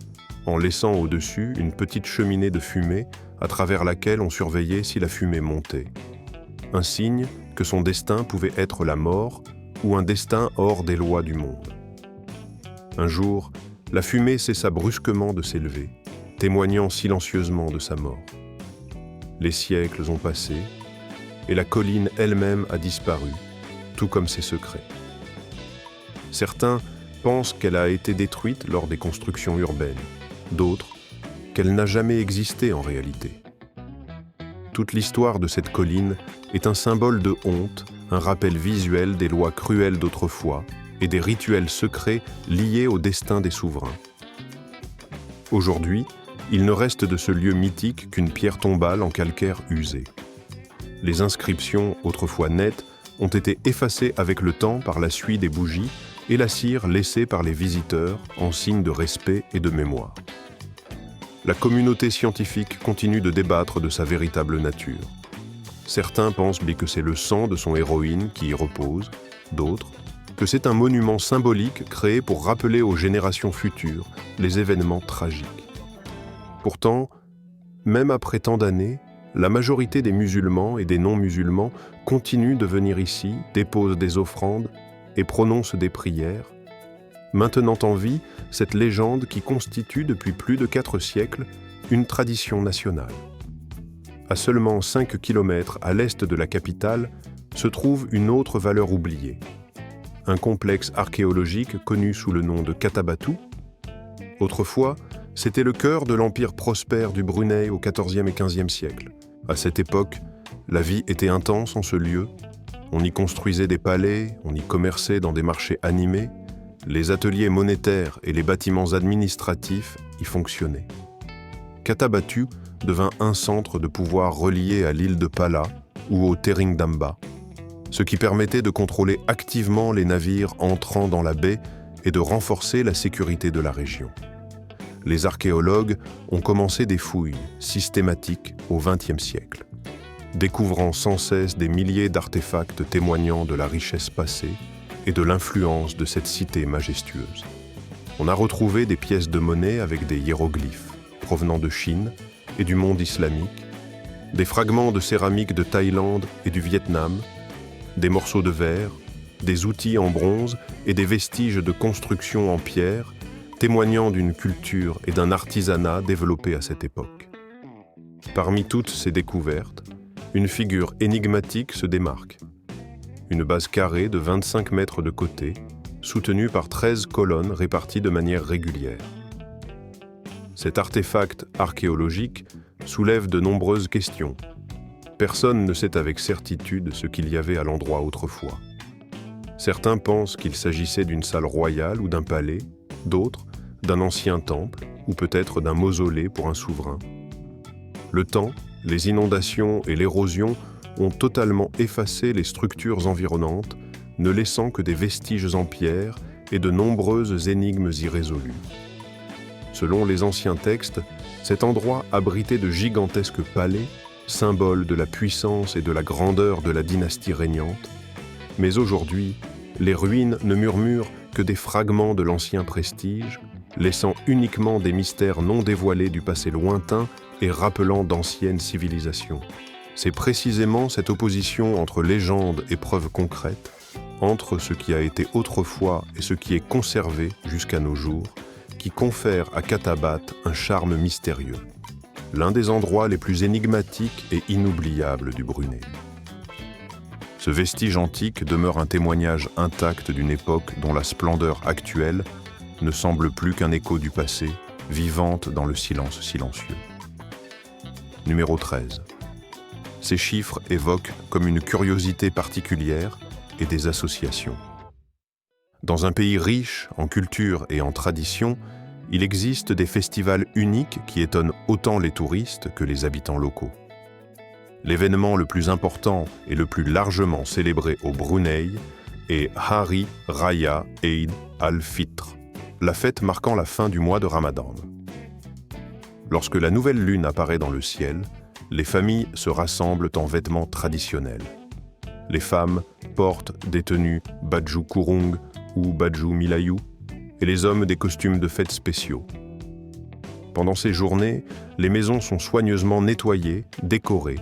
en laissant au-dessus une petite cheminée de fumée à travers laquelle on surveillait si la fumée montait. Un signe que son destin pouvait être la mort ou un destin hors des lois du monde. Un jour, la fumée cessa brusquement de s'élever, témoignant silencieusement de sa mort. Les siècles ont passé, et la colline elle-même a disparu, tout comme ses secrets. Certains pensent qu'elle a été détruite lors des constructions urbaines, d'autres qu'elle n'a jamais existé en réalité. Toute l'histoire de cette colline est un symbole de honte, un rappel visuel des lois cruelles d'autrefois et des rituels secrets liés au destin des souverains. Aujourd'hui, il ne reste de ce lieu mythique qu'une pierre tombale en calcaire usé. Les inscriptions, autrefois nettes, ont été effacées avec le temps par la suie des bougies et la cire laissée par les visiteurs en signe de respect et de mémoire. La communauté scientifique continue de débattre de sa véritable nature. Certains pensent bien que c'est le sang de son héroïne qui y repose, d'autres que c'est un monument symbolique créé pour rappeler aux générations futures les événements tragiques. Pourtant, même après tant d'années, la majorité des musulmans et des non-musulmans continuent de venir ici, déposent des offrandes et prononcent des prières, maintenant en vie cette légende qui constitue depuis plus de 4 siècles une tradition nationale. À seulement 5 kilomètres à l'est de la capitale se trouve une autre valeur oubliée, un complexe archéologique connu sous le nom de Katabatu. Autrefois, c'était le cœur de l'empire prospère du Brunei au XIVe et XVe siècle. À cette époque, la vie était intense en ce lieu. On y construisait des palais, on y commerçait dans des marchés animés, les ateliers monétaires et les bâtiments administratifs y fonctionnaient. Katabatu devint un centre de pouvoir relié à l'île de Pala ou au Teringdamba, ce qui permettait de contrôler activement les navires entrant dans la baie et de renforcer la sécurité de la région. Les archéologues ont commencé des fouilles systématiques au XXe siècle, découvrant sans cesse des milliers d'artefacts témoignant de la richesse passée et de l'influence de cette cité majestueuse. On a retrouvé des pièces de monnaie avec des hiéroglyphes provenant de Chine et du monde islamique, des fragments de céramique de Thaïlande et du Vietnam, des morceaux de verre, des outils en bronze et des vestiges de construction en pierre, témoignant d'une culture et d'un artisanat développés à cette époque. Parmi toutes ces découvertes, une figure énigmatique se démarque. Une base carrée de 25 mètres de côté, soutenue par 13 colonnes réparties de manière régulière. Cet artefact archéologique soulève de nombreuses questions. Personne ne sait avec certitude ce qu'il y avait à l'endroit autrefois. Certains pensent qu'il s'agissait d'une salle royale ou d'un palais, d'autres d'un ancien temple ou peut-être d'un mausolée pour un souverain. Le temps, les inondations et l'érosion ont totalement effacé les structures environnantes, ne laissant que des vestiges en pierre et de nombreuses énigmes irrésolues. Selon les anciens textes, cet endroit abritait de gigantesques palais, symboles de la puissance et de la grandeur de la dynastie régnante. Mais aujourd'hui, les ruines ne murmurent que des fragments de l'ancien prestige, laissant uniquement des mystères non dévoilés du passé lointain et rappelant d'anciennes civilisations. C'est précisément cette opposition entre légende et preuves concrètes, entre ce qui a été autrefois et ce qui est conservé jusqu'à nos jours, qui confère à Katabat un charme mystérieux. l'un des endroits les plus énigmatiques et inoubliables du Brunei. Ce vestige antique demeure un témoignage intact d'une époque dont la splendeur actuelle ne semble plus qu'un écho du passé, vivante dans le silence silencieux. Numéro 13. Ces chiffres évoquent comme une curiosité particulière et des associations. Dans un pays riche en culture et en tradition, il existe des festivals uniques qui étonnent autant les touristes que les habitants locaux. L'événement le plus important et le plus largement célébré au Brunei est Hari Raya Eid al-Fitr, la fête marquant la fin du mois de Ramadan. Lorsque la nouvelle lune apparaît dans le ciel, les familles se rassemblent en vêtements traditionnels. Les femmes portent des tenues baju kurung ou baju milayu, et les hommes des costumes de fête spéciaux. Pendant ces journées, les maisons sont soigneusement nettoyées, décorées,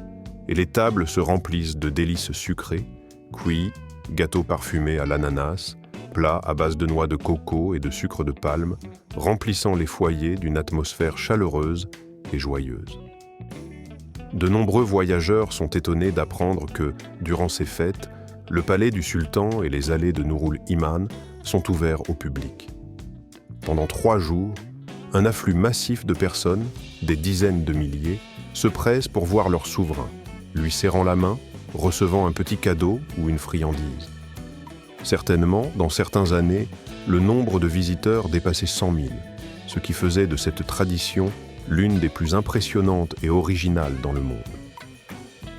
et les tables se remplissent de délices sucrées, cuits, gâteaux parfumés à l'ananas, plats à base de noix de coco et de sucre de palme, remplissant les foyers d'une atmosphère chaleureuse et joyeuse. De nombreux voyageurs sont étonnés d'apprendre que, durant ces fêtes, le palais du sultan et les allées de Nurul Iman sont ouverts au public. Pendant 3 jours, un afflux massif de personnes, des dizaines de milliers, se pressent pour voir leur souverain, lui serrant la main, recevant un petit cadeau ou une friandise. Certainement, dans certaines années, le nombre de visiteurs dépassait 100 000, ce qui faisait de cette tradition l'une des plus impressionnantes et originales dans le monde.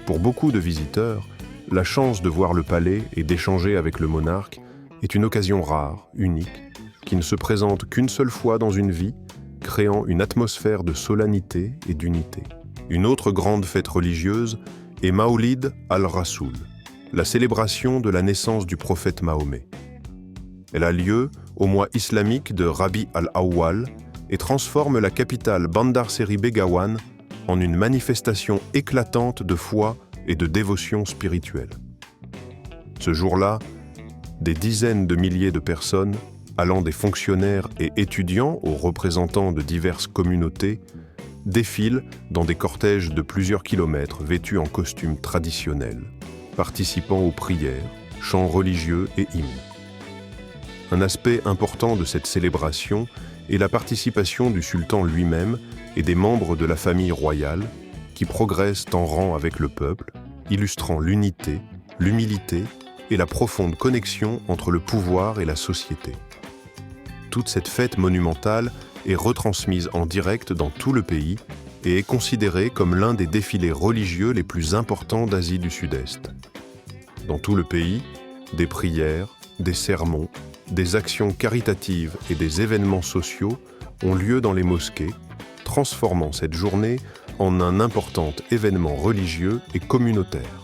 Pour beaucoup de visiteurs, la chance de voir le palais et d'échanger avec le monarque est une occasion rare, unique, qui ne se présente qu'une seule fois dans une vie, créant une atmosphère de solennité et d'unité. Une autre grande fête religieuse est Maoulid al-Rasoul, la célébration de la naissance du prophète Mahomet. Elle a lieu au mois islamique de Rabi al-Awwal et transforme la capitale Bandar Seri Begawan en une manifestation éclatante de foi et de dévotion spirituelle. Ce jour-là, des dizaines de milliers de personnes, allant des fonctionnaires et étudiants aux représentants de diverses communautés, défilent dans des cortèges de plusieurs kilomètres vêtus en costumes traditionnels, participant aux prières, chants religieux et hymnes. Un aspect important de cette célébration est la participation du sultan lui-même et des membres de la famille royale qui progressent en rang avec le peuple, illustrant l'unité, l'humilité et la profonde connexion entre le pouvoir et la société. Toute cette fête monumentale est retransmise en direct dans tout le pays et est considérée comme l'un des défilés religieux les plus importants d'Asie du Sud-Est. Dans tout le pays, des prières, des sermons, des actions caritatives et des événements sociaux ont lieu dans les mosquées, transformant cette journée en un important événement religieux et communautaire.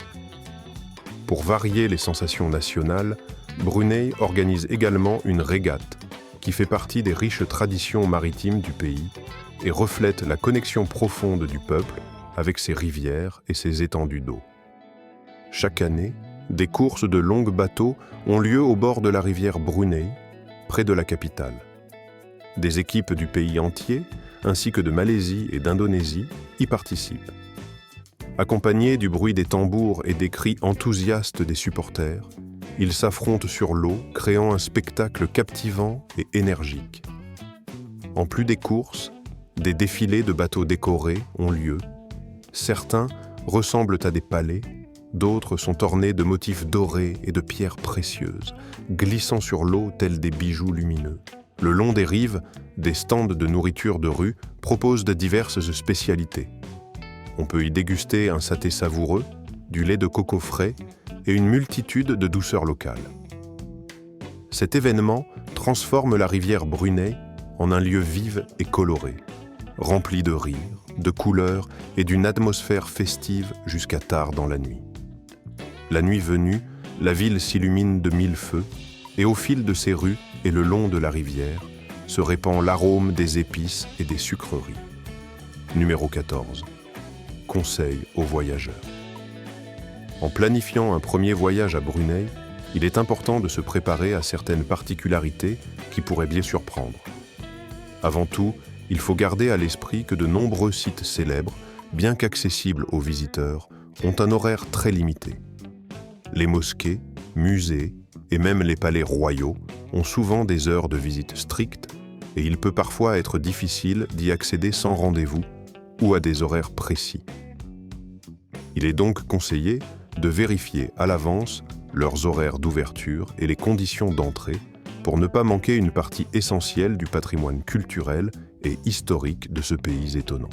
Pour varier les sensations nationales, Brunei organise également une régate qui fait partie des riches traditions maritimes du pays et reflète la connexion profonde du peuple avec ses rivières et ses étendues d'eau. Chaque année, des courses de longs bateaux ont lieu au bord de la rivière Brunei, près de la capitale. Des équipes du pays entier, ainsi que de Malaisie et d'Indonésie, y participent. Accompagnés du bruit des tambours et des cris enthousiastes des supporters, ils s'affrontent sur l'eau, créant un spectacle captivant et énergique. En plus des courses, des défilés de bateaux décorés ont lieu. Certains ressemblent à des palais, d'autres sont ornés de motifs dorés et de pierres précieuses, glissant sur l'eau tels des bijoux lumineux. Le long des rives, des stands de nourriture de rue proposent de diverses spécialités. On peut y déguster un saté savoureux, du lait de coco frais et une multitude de douceurs locales. Cet événement transforme la rivière Brunei en un lieu vif et coloré, rempli de rires, de couleurs et d'une atmosphère festive jusqu'à tard dans la nuit. La nuit venue, la ville s'illumine de 1000 feux et au fil de ses rues et le long de la rivière se répand l'arôme des épices et des sucreries. Numéro 14. Conseil aux voyageurs. En planifiant un premier voyage à Brunei, il est important de se préparer à certaines particularités qui pourraient bien surprendre. Avant tout, il faut garder à l'esprit que de nombreux sites célèbres, bien qu'accessibles aux visiteurs, ont un horaire très limité. Les mosquées, musées et même les palais royaux ont souvent des heures de visite strictes et il peut parfois être difficile d'y accéder sans rendez-vous ou à des horaires précis. Il est donc conseillé de vérifier à l'avance leurs horaires d'ouverture et les conditions d'entrée pour ne pas manquer une partie essentielle du patrimoine culturel et historique de ce pays étonnant.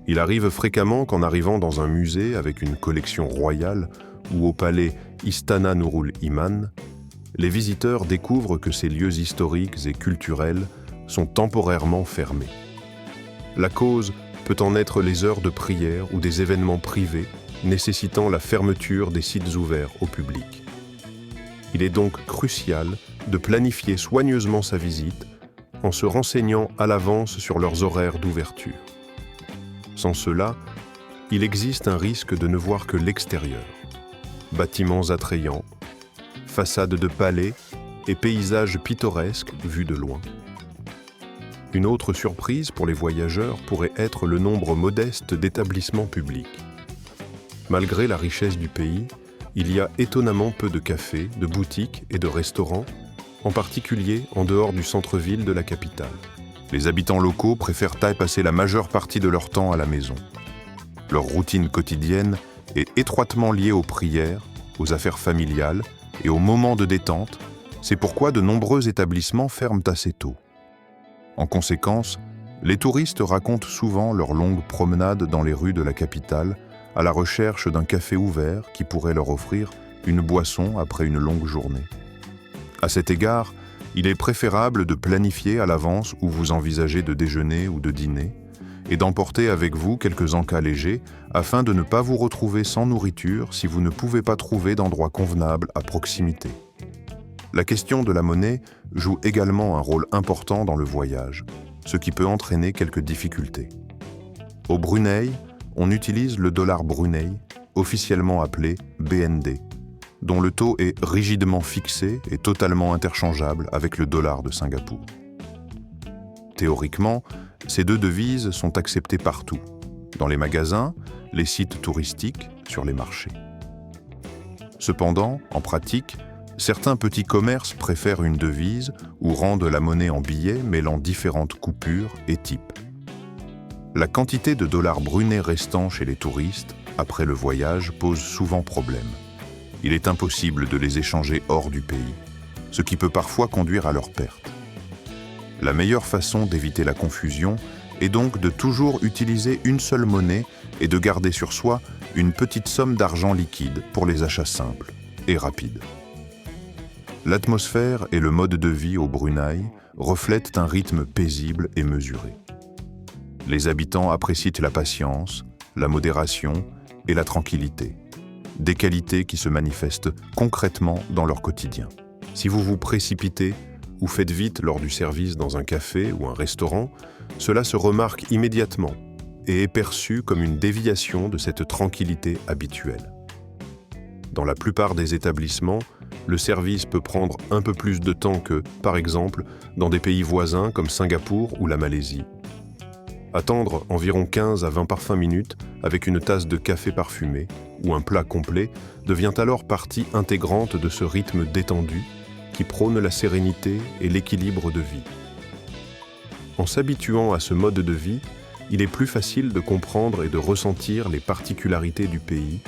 Il arrive fréquemment qu'en arrivant dans un musée avec une collection royale ou au palais Istana Nurul Iman, les visiteurs découvrent que ces lieux historiques et culturels sont temporairement fermés. La cause peut en être les heures de prière ou des événements privés nécessitant la fermeture des sites ouverts au public. Il est donc crucial de planifier soigneusement sa visite en se renseignant à l'avance sur leurs horaires d'ouverture. Sans cela, il existe un risque de ne voir que l'extérieur. Bâtiments attrayants, façades de palais et paysages pittoresques vus de loin. Une autre surprise pour les voyageurs pourrait être le nombre modeste d'établissements publics. Malgré la richesse du pays, il y a étonnamment peu de cafés, de boutiques et de restaurants, en particulier en dehors du centre-ville de la capitale. Les habitants locaux préfèrent passer la majeure partie de leur temps à la maison. Leur routine quotidienne est étroitement liée aux prières, aux affaires familiales et aux moments de détente. C'est pourquoi de nombreux établissements ferment assez tôt. En conséquence, les touristes racontent souvent leurs longues promenades dans les rues de la capitale à la recherche d'un café ouvert qui pourrait leur offrir une boisson après une longue journée. À cet égard, il est préférable de planifier à l'avance où vous envisagez de déjeuner ou de dîner et d'emporter avec vous quelques encas légers afin de ne pas vous retrouver sans nourriture si vous ne pouvez pas trouver d'endroit convenable à proximité. La question de la monnaie joue également un rôle important dans le voyage, ce qui peut entraîner quelques difficultés. Au Brunei, on utilise le dollar Brunei, officiellement appelé BND, dont le taux est rigidement fixé et totalement interchangeable avec le dollar de Singapour. Théoriquement, ces deux devises sont acceptées partout, dans les magasins, les sites touristiques, sur les marchés. Cependant, en pratique, certains petits commerces préfèrent une devise ou rendent la monnaie en billets mêlant différentes coupures et types. La quantité de dollars brunais restant chez les touristes, après le voyage, pose souvent problème. Il est impossible de les échanger hors du pays, ce qui peut parfois conduire à leur perte. La meilleure façon d'éviter la confusion est donc de toujours utiliser une seule monnaie et de garder sur soi une petite somme d'argent liquide pour les achats simples et rapides. L'atmosphère et le mode de vie au Brunei reflètent un rythme paisible et mesuré. Les habitants apprécient la patience, la modération et la tranquillité, des qualités qui se manifestent concrètement dans leur quotidien. Si vous vous précipitez ou faites vite lors du service dans un café ou un restaurant, cela se remarque immédiatement et est perçu comme une déviation de cette tranquillité habituelle. Dans la plupart des établissements, le service peut prendre un peu plus de temps que, par exemple, dans des pays voisins comme Singapour ou la Malaisie. Attendre environ 15 à 20 parfums minutes avec une tasse de café parfumé ou un plat complet devient alors partie intégrante de ce rythme détendu qui prône la sérénité et l'équilibre de vie. En s'habituant à ce mode de vie, il est plus facile de comprendre et de ressentir les particularités du pays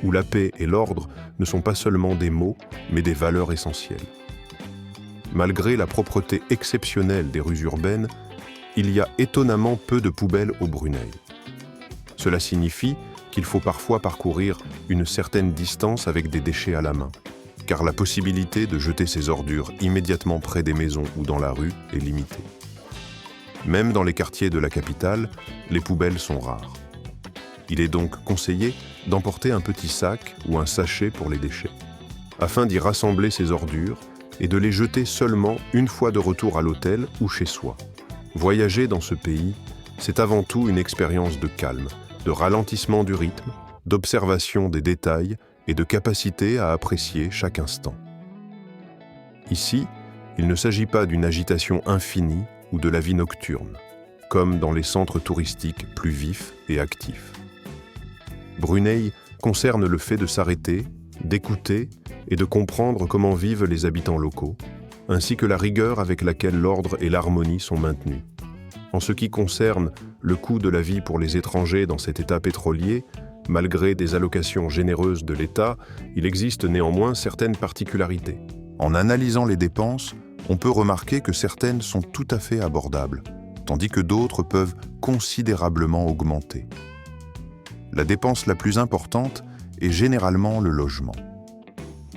où la paix et l'ordre ne sont pas seulement des mots, mais des valeurs essentielles. Malgré la propreté exceptionnelle des rues urbaines, il y a étonnamment peu de poubelles au Brunei. Cela signifie qu'il faut parfois parcourir une certaine distance avec des déchets à la main, car la possibilité de jeter ses ordures immédiatement près des maisons ou dans la rue est limitée. Même dans les quartiers de la capitale, les poubelles sont rares. Il est donc conseillé d'emporter un petit sac ou un sachet pour les déchets, afin d'y rassembler ses ordures et de les jeter seulement une fois de retour à l'hôtel ou chez soi. Voyager dans ce pays, c'est avant tout une expérience de calme, de ralentissement du rythme, d'observation des détails et de capacité à apprécier chaque instant. Ici, il ne s'agit pas d'une agitation infinie ou de la vie nocturne, comme dans les centres touristiques plus vifs et actifs. Brunei concerne le fait de s'arrêter, d'écouter et de comprendre comment vivent les habitants locaux, ainsi que la rigueur avec laquelle l'ordre et l'harmonie sont maintenus. En ce qui concerne le coût de la vie pour les étrangers dans cet État pétrolier, malgré des allocations généreuses de l'État, il existe néanmoins certaines particularités. En analysant les dépenses, on peut remarquer que certaines sont tout à fait abordables, tandis que d'autres peuvent considérablement augmenter. La dépense la plus importante est généralement le logement.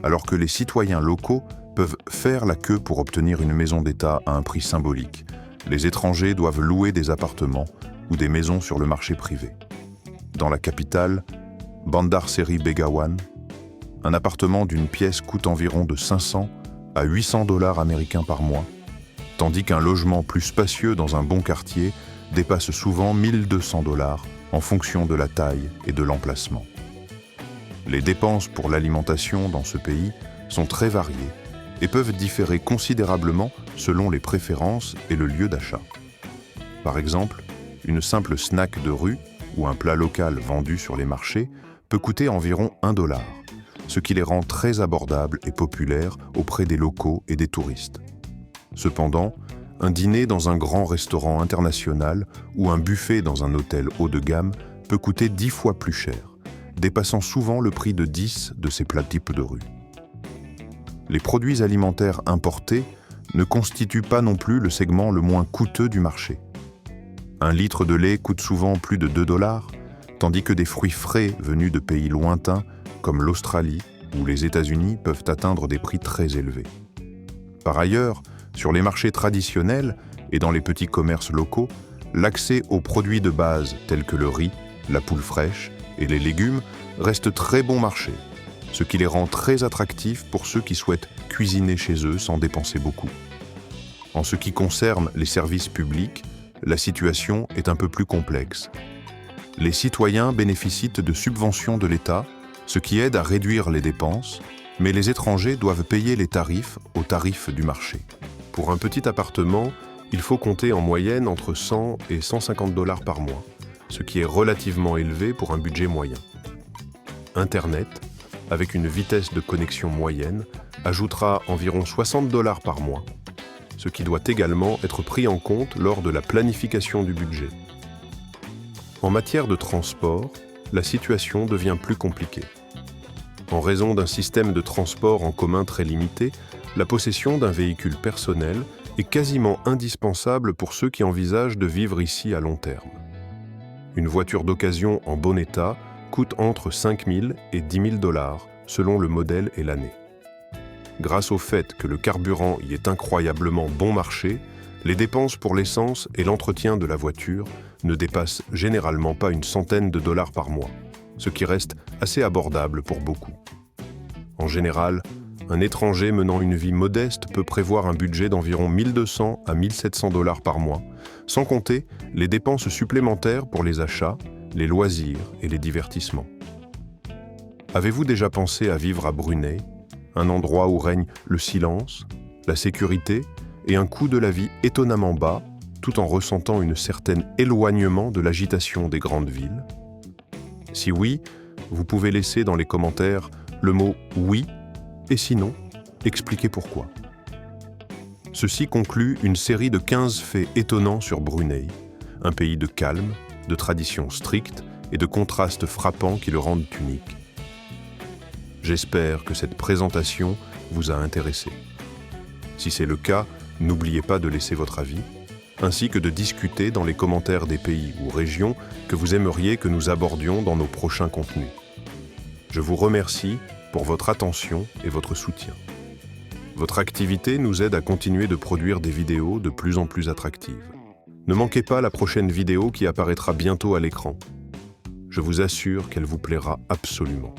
Alors que les citoyens locaux peuvent faire la queue pour obtenir une maison d'État à un prix symbolique, les étrangers doivent louer des appartements ou des maisons sur le marché privé. Dans la capitale, Bandar Seri Begawan, un appartement d'une pièce coûte environ de 500 à 800 $ américains par mois, tandis qu'un logement plus spacieux dans un bon quartier dépasse souvent 1200 $ en fonction de la taille et de l'emplacement. Les dépenses pour l'alimentation dans ce pays sont très variées et peuvent différer considérablement selon les préférences et le lieu d'achat. Par exemple, une simple snack de rue ou un plat local vendu sur les marchés peut coûter environ 1 $, ce qui les rend très abordables et populaires auprès des locaux et des touristes. Cependant, un dîner dans un grand restaurant international ou un buffet dans un hôtel haut de gamme peut coûter 10 fois plus cher, dépassant souvent le prix de 10 de ces plats types de rue. Les produits alimentaires importés ne constituent pas non plus le segment le moins coûteux du marché. Un litre de lait coûte souvent plus de 2 $, tandis que des fruits frais venus de pays lointains comme l'Australie ou les États-Unis peuvent atteindre des prix très élevés. Par ailleurs, sur les marchés traditionnels et dans les petits commerces locaux, l'accès aux produits de base tels que le riz, la poule fraîche et les légumes reste très bon marché, ce qui les rend très attractifs pour ceux qui souhaitent cuisiner chez eux sans dépenser beaucoup. En ce qui concerne les services publics, la situation est un peu plus complexe. Les citoyens bénéficient de subventions de l'État, ce qui aide à réduire les dépenses, mais les étrangers doivent payer les tarifs aux tarifs du marché. Pour un petit appartement, il faut compter en moyenne entre 100 et 150 $ par mois, ce qui est relativement élevé pour un budget moyen. Internet, avec une vitesse de connexion moyenne, ajoutera environ 60 $ par mois, ce qui doit également être pris en compte lors de la planification du budget. En matière de transport, la situation devient plus compliquée. En raison d'un système de transport en commun très limité, la possession d'un véhicule personnel est quasiment indispensable pour ceux qui envisagent de vivre ici à long terme. Une voiture d'occasion en bon état coûte entre 5 000 et 10 000 $ selon le modèle et l'année. Grâce au fait que le carburant y est incroyablement bon marché, les dépenses pour l'essence et l'entretien de la voiture ne dépassent généralement pas une centaine de $ par mois, ce qui reste assez abordable pour beaucoup. En général, un étranger menant une vie modeste peut prévoir un budget d'environ 1 200 à 1 700 $ par mois, sans compter les dépenses supplémentaires pour les achats, les loisirs et les divertissements. Avez-vous déjà pensé à vivre à Brunei, un endroit où règne le silence, la sécurité et un coût de la vie étonnamment bas, tout en ressentant une certaine éloignement de l'agitation des grandes villes? Si oui, vous pouvez laisser dans les commentaires le mot « oui » et sinon, expliquez pourquoi. Ceci conclut une série de 15 faits étonnants sur Brunei, un pays de calme, de traditions strictes et de contrastes frappants qui le rendent unique. J'espère que cette présentation vous a intéressé. Si c'est le cas, n'oubliez pas de laisser votre avis, ainsi que de discuter dans les commentaires des pays ou régions que vous aimeriez que nous abordions dans nos prochains contenus. Je vous remercie pour votre attention et votre soutien. Votre activité nous aide à continuer de produire des vidéos de plus en plus attractives. Ne manquez pas la prochaine vidéo qui apparaîtra bientôt à l'écran. Je vous assure qu'elle vous plaira absolument.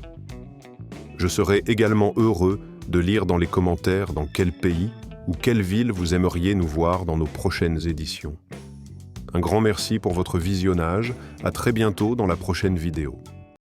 Je serai également heureux de lire dans les commentaires dans quel pays ou quelle ville vous aimeriez nous voir dans nos prochaines éditions. Un grand merci pour votre visionnage, à très bientôt dans la prochaine vidéo.